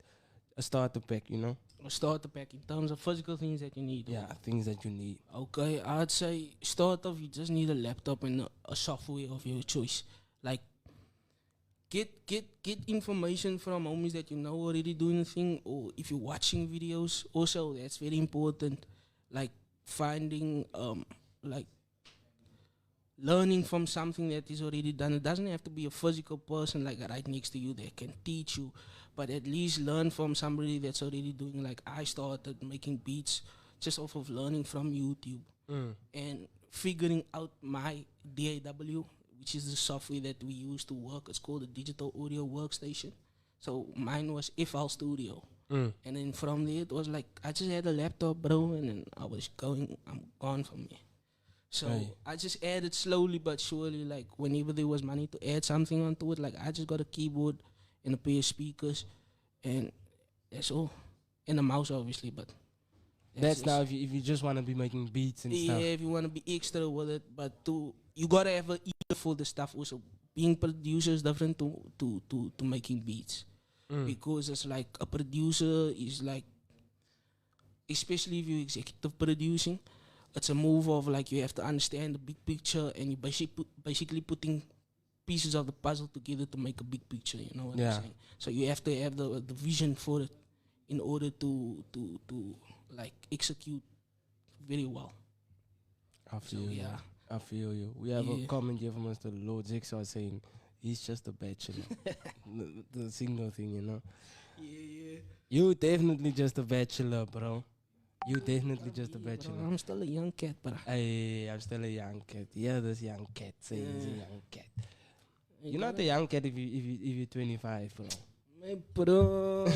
Speaker 10: a starter pack, you know?
Speaker 12: A starter pack in terms of physical things that you need.
Speaker 10: Yeah, things that you need.
Speaker 12: Okay, I'd say start off, you just need a laptop and a software of your choice. Like, get information from homies that you know already doing the thing, or if you're watching videos, also that's very important. Like finding, like learning from something that is already done. It doesn't have to be a physical person like right next to you that can teach you, but at least learn from somebody that's already doing. Like I started making beats just off of learning from YouTube and figuring out my DAW, which is the software that we use to work. It's called the Digital Audio Workstation. So mine was FL Studio. And then from there, it was like, I just had a laptop, bro, and then I'm gone from there. So I just added slowly but surely, like whenever there was money to add something onto it, like I just got a keyboard and a pair of speakers, and that's all. And a mouse, obviously, but...
Speaker 10: That's now if you just want to be making beats and stuff.
Speaker 12: Yeah, if you want to be extra with it, but you got to have an ear for the stuff also. Being producer is different to making beats. Because it's like a producer is like, especially if you're executive producing, it's a move of like you have to understand the big picture, and you basically putting pieces of the puzzle together to make a big picture. You know what I'm saying? So you have to have the vision for it in order to like execute very well.
Speaker 10: I feel you. We have a comment here from Mr. Lord Jigsaw saying he's just a bachelor. the single thing, you know.
Speaker 12: Yeah.
Speaker 10: You definitely just a bachelor, bro. You definitely just a bachelor.
Speaker 12: Bro, I'm still a young cat, bro.
Speaker 10: Hey, I'm still a young cat. Yeah, this young cat saying he's a young cat. You're not a young cat if you're 25, bro.
Speaker 12: My bro.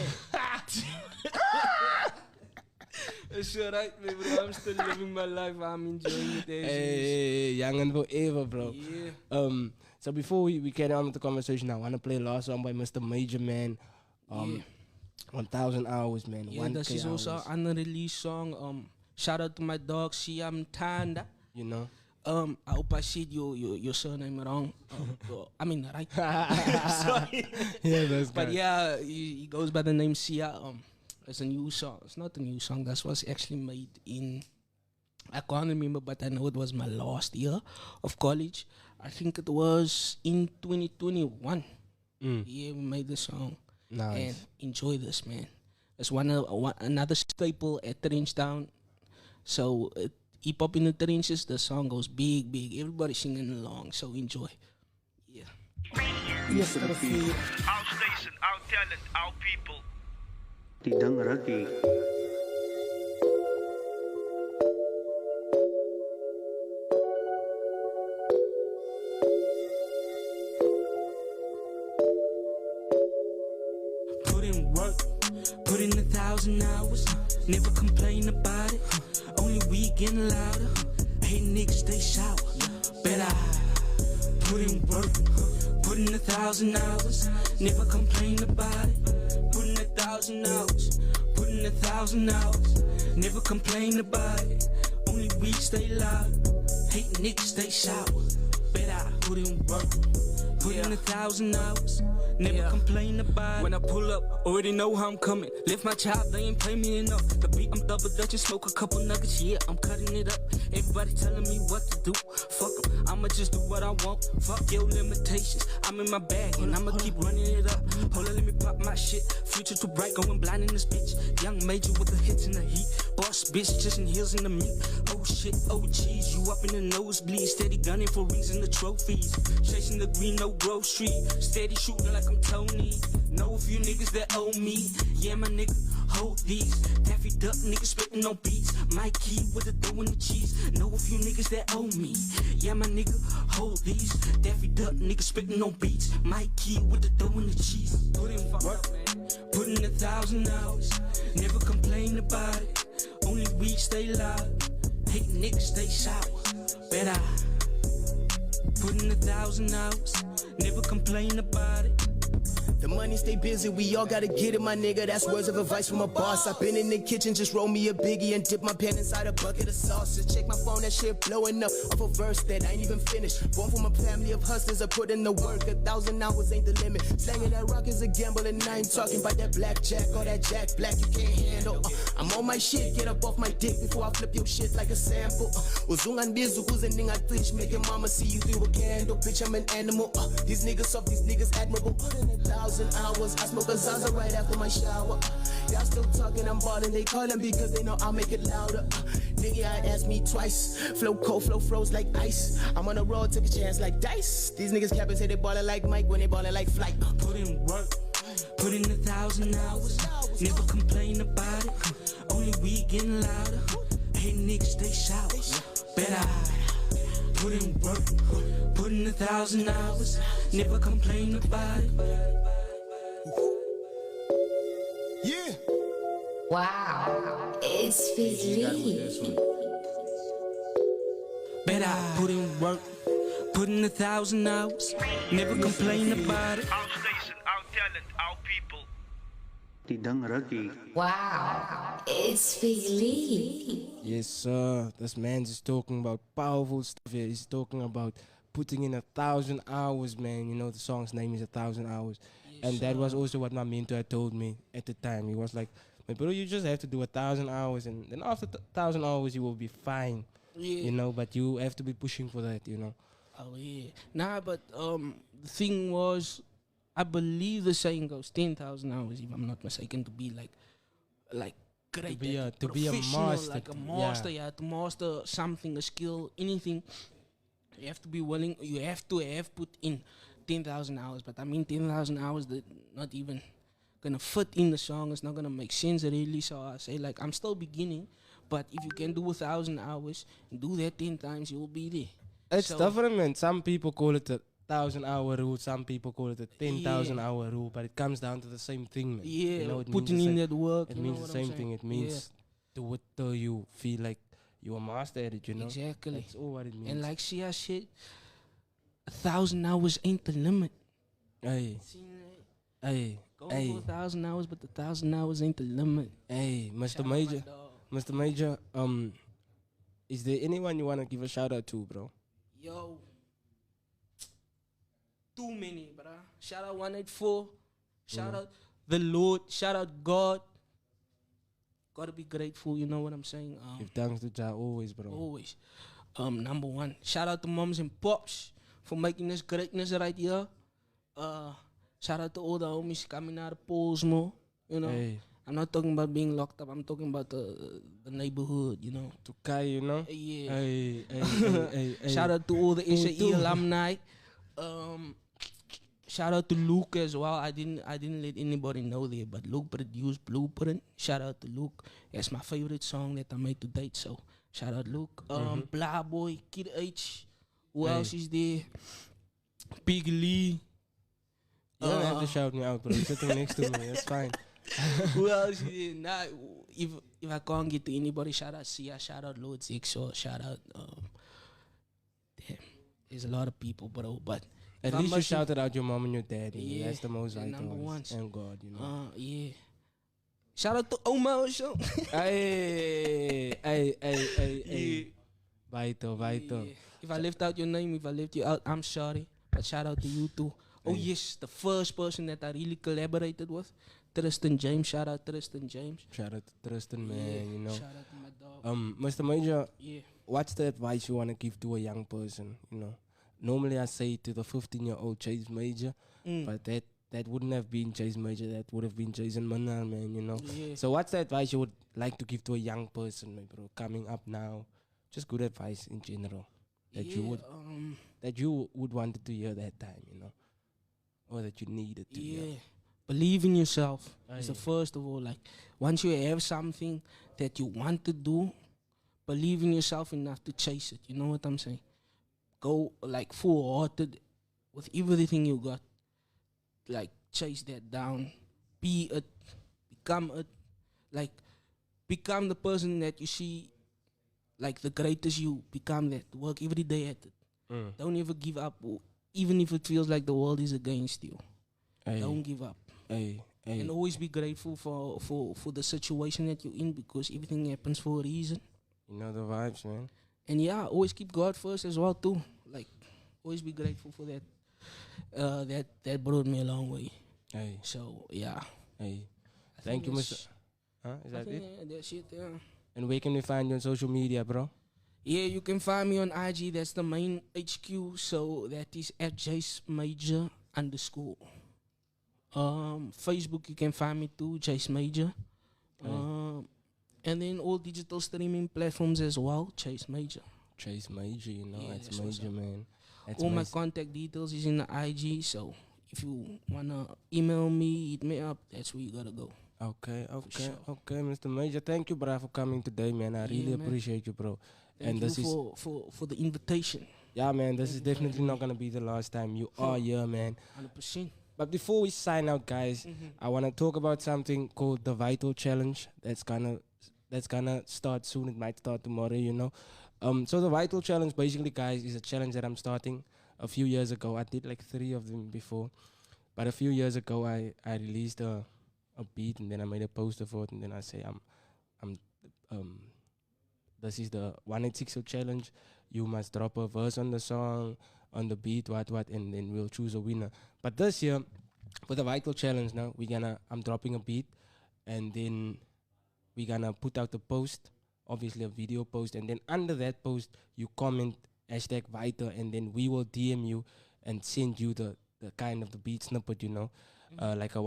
Speaker 12: It's alright, man, bro. I'm still living my life. I'm enjoying it.
Speaker 10: Hey, young and forever, bro.
Speaker 12: Yeah.
Speaker 10: So before we carry on with the conversation, I want to play a last song by Mr. Major, man. 1,000 hours, man.
Speaker 12: Yeah, this is also an unreleased song. Shout out to my dog, Siam Tanda.
Speaker 10: You know?
Speaker 12: I hope I said your surname wrong. I mean, right? Sorry.
Speaker 10: Yeah, that's
Speaker 12: But
Speaker 10: good.
Speaker 12: yeah, he goes by the name Sia. It's a new song. It's not a new song. That was actually made in, I can't remember, but I know it was my last year of college. I think it was in 2021. Yeah, we made the song.
Speaker 10: Nice.
Speaker 12: And enjoy this, man. It's another staple at Trenchtown. So hip hop in the trenches, the song goes big, big. Everybody singing along, so enjoy. Yeah.
Speaker 10: Yes,
Speaker 3: Our station, our talent, our people.
Speaker 4: Tidang Raki.
Speaker 5: Put in work, put in 1,000 hours. Never complain about it. Only we getting louder. Hey niggas, they shout. Better put in work, put in 1,000 hours. Never complain about it. Put in 1,000 hours, put in 1,000 hours. Never complain about it. Only we stay loud. Hey niggas, they shout. Better put in work, put in 1,000 hours. Never complain about it. When I pull up, already know how I'm coming. Lift my child, they ain't play me enough. The beat, I'm double dutching, smoke a couple nuggets. Yeah, I'm cutting it up. Everybody telling me what to do. Fuck 'em, I'ma just do what I want. Fuck your limitations. I'm in my bag and I'ma keep running it up. Hold on, let me pop my shit. Future too bright, going blind in this bitch. Young major with the hits in the heat. Boss bitch, just in heels in the meat. Oh shit, oh jeez, you up in the nosebleed. Steady gunning for rings and the trophies. Chasing the green, no Grove Street. Steady shooting like I'm Tony. Know a few niggas that owe me. Yeah, my nigga, hold these. Daffy Duck niggas spitting on beats. Mikey with the dough and the cheese. Know a few niggas that owe me. Yeah, my nigga, hold these. Daffy Duck niggas spitting on beats. Mikey with the dough and the cheese. Put in work, put in 1,000 hours. Never complain about it. Only we stay loud. Hate niggas, they shout. Better put in 1,000 hours. Never complain about it.
Speaker 16: The money stay busy, we all gotta get it, my nigga. That's words of advice from a boss. I've been in the kitchen, just roll me a biggie and dip my pen inside a bucket of sauce. Just check my phone, that shit blowing up off a verse that I ain't even finished. Born from a family of hustlers, I put in the work. 1,000 hours ain't the limit. Slanging that rock is a gamble, and I ain't talking about that blackjack or that Jack Black you can't handle. I'm on my shit, get up off my dick before I flip your shit like a sample. Uzungan bizu kuze ninga fish, make your mama see you through a candle. Bitch, I'm an animal. These niggas soft, these niggas admirable. Put in 1,000 hours, I smoke a Zaza right after my shower. Y'all still talking, I'm ballin', they callin' because they know I'll make it louder. Nigga, I asked me twice. Flow cold, flow froze like ice. I'm on the road, take a chance like dice. These niggas capping say they ballin' like Mike when they ballin' like Flight.
Speaker 5: Put in work, put in 1,000 hours. Never complain about it. Only we getting louder. Hey niggas, they shout. Better put in work, put in 1,000 hours. Never complain about it.
Speaker 16: Yeah.
Speaker 7: Wow, it's Fizzy.
Speaker 5: Better put in work, put in 1,000 hours. Never complain about it.
Speaker 3: Our station, our talent, our people.
Speaker 4: Tidang Raki.
Speaker 7: Wow, it's Fizzy.
Speaker 10: Yes, sir. This man's just talking about powerful stuff here. He's talking about putting in 1,000 hours, man. You know, the song's name is 1,000 hours. And that was also what my mentor had told me at the time. He was like, "Man, bro, you just have to do 1,000 hours, and then after 1,000 hours, you will be fine."
Speaker 12: Yeah.
Speaker 10: You know, but you have to be pushing for that, you know.
Speaker 12: Oh yeah. Nah, but the thing was, I believe the saying goes 10,000 hours, if I'm not mistaken, to be like great,
Speaker 10: to be a
Speaker 12: professional,
Speaker 10: master,
Speaker 12: like a master, yeah, to master something, a skill, anything. You have to be willing. You have to have put in 10,000 hours. But I mean, 10,000 hours that not even gonna fit in the song. It's not gonna make sense really. So I say, like, I'm still beginning. But if you can do 1,000 hours, do that 10 times, you'll be there.
Speaker 10: It's different, man. Some people call it a 1,000-hour rule. Some people call it a 10,000-hour rule. But it comes down to the same thing, man.
Speaker 12: Yeah,
Speaker 10: you know, it
Speaker 12: putting
Speaker 10: means
Speaker 12: in
Speaker 10: the
Speaker 12: that work.
Speaker 10: It
Speaker 12: you
Speaker 10: means
Speaker 12: know
Speaker 10: the
Speaker 12: what I'm
Speaker 10: same thing.
Speaker 12: saying?
Speaker 10: It means do it till you feel like you're a master at it, you know?
Speaker 12: Exactly.
Speaker 10: That's all what it means.
Speaker 12: And like Sia shit, 1,000 hours ain't the limit.
Speaker 10: Hey. Hey.
Speaker 12: Go
Speaker 10: Hey.
Speaker 12: for 1,000 hours, but the 1,000 hours ain't the limit.
Speaker 10: Hey, Mr.
Speaker 12: Shout out
Speaker 10: Major.
Speaker 12: my dog.
Speaker 10: Mr. Major, is there anyone you want to give a shout out to, bro?
Speaker 12: Yo. Too many, bruh. Shout out 184. Shout out the Lord. Shout out God. Gotta be grateful, you know what I'm saying?
Speaker 10: Give thanks to Jah always, bro.
Speaker 12: Always. Number one. Shout out to moms and pops for making this greatness right here. Shout out to all the homies coming out of pools more. You know?
Speaker 10: Hey.
Speaker 12: I'm not talking about being locked up. I'm talking about the neighborhood, you know?
Speaker 10: To Kai, you know?
Speaker 12: Yeah.
Speaker 10: Hey.
Speaker 12: Shout out to all the
Speaker 10: Hey,
Speaker 12: SAE
Speaker 10: too.
Speaker 12: alumni. Shout out to Luke as well. I didn't let anybody know there, but Luke produced Blueprint. Shout out to Luke. That's my favorite song that I made to date. So shout out Luke. Blah Boy, Kid H. Who else is there? Big Lee.
Speaker 10: You don't have to shout me out, bro. You're sitting next to me. That's fine.
Speaker 12: Who else is there? Nah, if I can't get to anybody, shout out Sia. Shout out Lord Zixor. Shout out. Damn, there's a lot of people, bro. But
Speaker 10: At
Speaker 12: if I
Speaker 10: least you
Speaker 12: must-
Speaker 10: shouted out your mom and your dad.
Speaker 12: Yeah,
Speaker 10: That's the most
Speaker 12: the
Speaker 10: vital
Speaker 12: number
Speaker 10: ones.
Speaker 12: ones.
Speaker 10: And God, you know.
Speaker 12: Yeah. Shout out to Omar also.
Speaker 10: Hey. Vital.
Speaker 12: Yeah. If I left out your name, if I left you out, I'm sorry. But shout out to you too. Oh yes, the first person that I really collaborated with, Tristan James. Shout out Tristan James.
Speaker 10: Shout out to Tristan, man,
Speaker 12: Yeah,
Speaker 10: you know.
Speaker 12: shout out to my dog.
Speaker 10: Mr. Major,
Speaker 12: Yeah.
Speaker 10: what's the advice you want to give to a young person, you know? Normally I say to the 15-year-old Chase Major, but that wouldn't have been Chase Major, that would have been Jason Manal, man, you know?
Speaker 12: Yeah.
Speaker 10: So what's the advice you would like to give to a young person, my bro, coming up now? Just good advice in general that you would wanted to hear that time, you know? Or that you needed to hear.
Speaker 12: Believe in yourself. It's the
Speaker 10: Aye.
Speaker 12: first of all. Like once you have something that you want to do, believe in yourself enough to chase it. You know what I'm saying? Go like full-hearted with everything you got. Like chase that down. Be it. Become it. Like become the person that you see. Like the greatest you. Become that. Work every day at it. Don't ever give up. Even if it feels like the world is against you.
Speaker 10: Aye.
Speaker 12: Don't give up. And always be grateful for the situation that you're in, because everything happens for a reason.
Speaker 10: You know the vibes, man.
Speaker 12: And yeah, always keep God first as well too. Like always be grateful for that. That brought me a long way.
Speaker 10: Hey.
Speaker 12: So yeah.
Speaker 10: Hey.
Speaker 12: I
Speaker 10: Thank you,
Speaker 12: think
Speaker 10: Mr. Huh? Is
Speaker 12: I
Speaker 10: that
Speaker 12: think
Speaker 10: it?
Speaker 12: that's it, yeah.
Speaker 10: And where can we find you on social media, bro?
Speaker 12: Yeah, you can find me on IG. That's the main HQ. So that is at Jace Major _ Facebook, you can find me too, Jace Major. And then all digital streaming platforms as well, Chase Major.
Speaker 10: Chase Major, you know,
Speaker 12: Yeah,
Speaker 10: that's
Speaker 12: that's what's
Speaker 10: Major,
Speaker 12: up.
Speaker 10: man. That's
Speaker 12: All my
Speaker 10: amazing.
Speaker 12: contact details is in the IG. So if you wanna email me, hit me up. That's where you gotta go.
Speaker 10: Okay,
Speaker 12: sure.
Speaker 10: Mr. Major. Thank you, bro, for coming today, man. I really
Speaker 12: man.
Speaker 10: appreciate you, bro.
Speaker 12: Thank
Speaker 10: and
Speaker 12: you
Speaker 10: this is
Speaker 12: for the invitation.
Speaker 10: yeah, man. This is definitely not gonna be the last time you are here, man.
Speaker 12: 100%.
Speaker 10: But before we sign out, guys, I wanna talk about something called the Vital Challenge. That's gonna start soon. It might start tomorrow, you know. So the Vital Challenge, basically, guys, is a challenge that I'm starting. A few years ago, I did like 3 of them before, but a few years ago, I released a beat, and then I made a poster for it, and then I say this is the 186 challenge. You must drop a verse on the song, on the beat, what, and then we'll choose a winner. But this year, for the Vital Challenge now, I'm dropping a beat, and then we're gonna put out a post, obviously a video post, and then under that post, you comment #Vital, and then we will DM you and send you the kind of the beat snippet, you know. Like a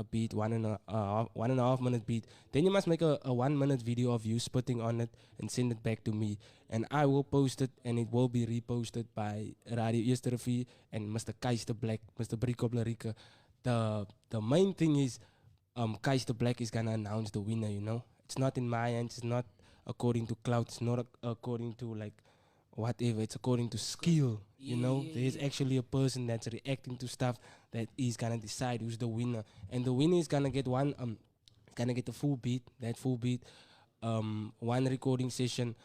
Speaker 10: beat, 1.5 minute beat. Then you must make a 1 minute video of you spitting on it and send it back to me. And I will post it, and it will be reposted by Radio Eerste Rivier and Mr. Keister Black, Mr. Brico Blarica. The main thing is Keister Black is gonna announce the winner, you know. It's not in my hands, it's not according to clout, it's not according to like whatever, it's according to skill, you know. There's actually a person that's reacting to stuff that is gonna decide who's the winner, and the winner is gonna get gonna get the full beat. That full beat one recording session,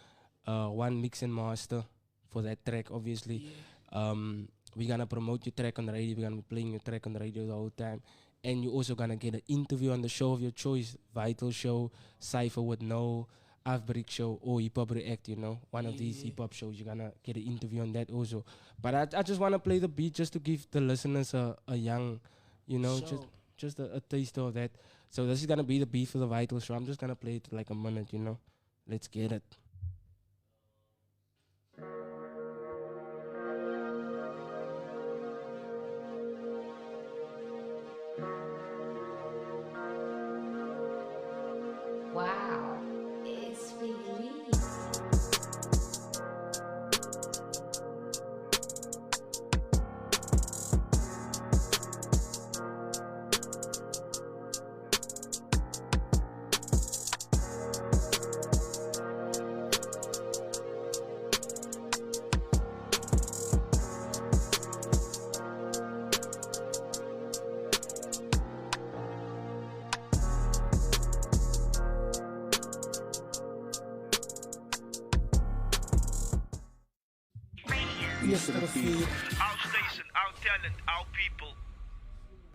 Speaker 10: one mix and master for that track, obviously. We're gonna promote your track on the radio, we're gonna be playing your track on the radio the whole time. And you're also gonna get an interview on the show of your choice, Vital Show, Cypher with No, Afbreak Show, or Hip Hop React, you know. One of these hip hop shows, you're gonna get an interview on that also. But I just wanna play the beat just to give the listeners a young, you know, just a taste of that. So this is gonna be the beat for the Vital Show. I'm just gonna play it like a minute, you know. Let's get it.
Speaker 7: Wow, it's Believe.
Speaker 3: Our station, our talent, our people.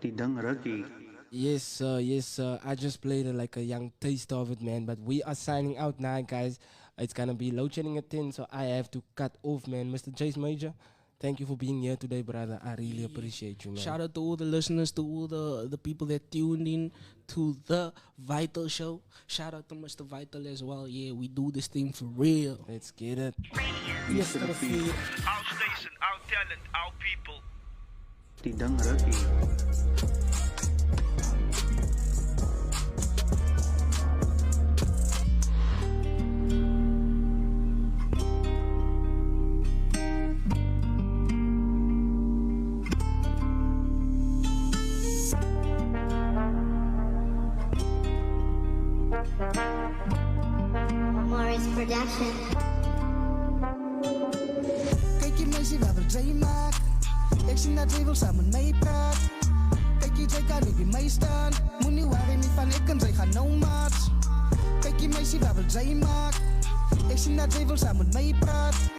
Speaker 4: Tidang Rugby.
Speaker 10: Yes, sir. I just played like a young taste of it, man. But we are signing out now, guys. It's gonna be load shedding at 10, so I have to cut off, man. Mr. Jace Major, thank you for being here today, brother. I really appreciate you, man.
Speaker 12: Shout out to all the listeners, to all the people that tuned in to the Vital Show. Shout out to Mr. Vital as well. Yeah, we do this thing for real.
Speaker 10: Let's get it.
Speaker 3: Our station, our talent, our people.
Speaker 4: Tidang Rugby.
Speaker 8: Morris Production.
Speaker 2: Kyk jy meisie wat wil jy maak. Ek sien dat jy wil saam met my praat. Kyk jy kan nie by my staan. Moenie worry nie van ek en sy gaan nou maat. Kyk jy meisie wat wil jy maak. Ek sien dat jy wil saam met my praat.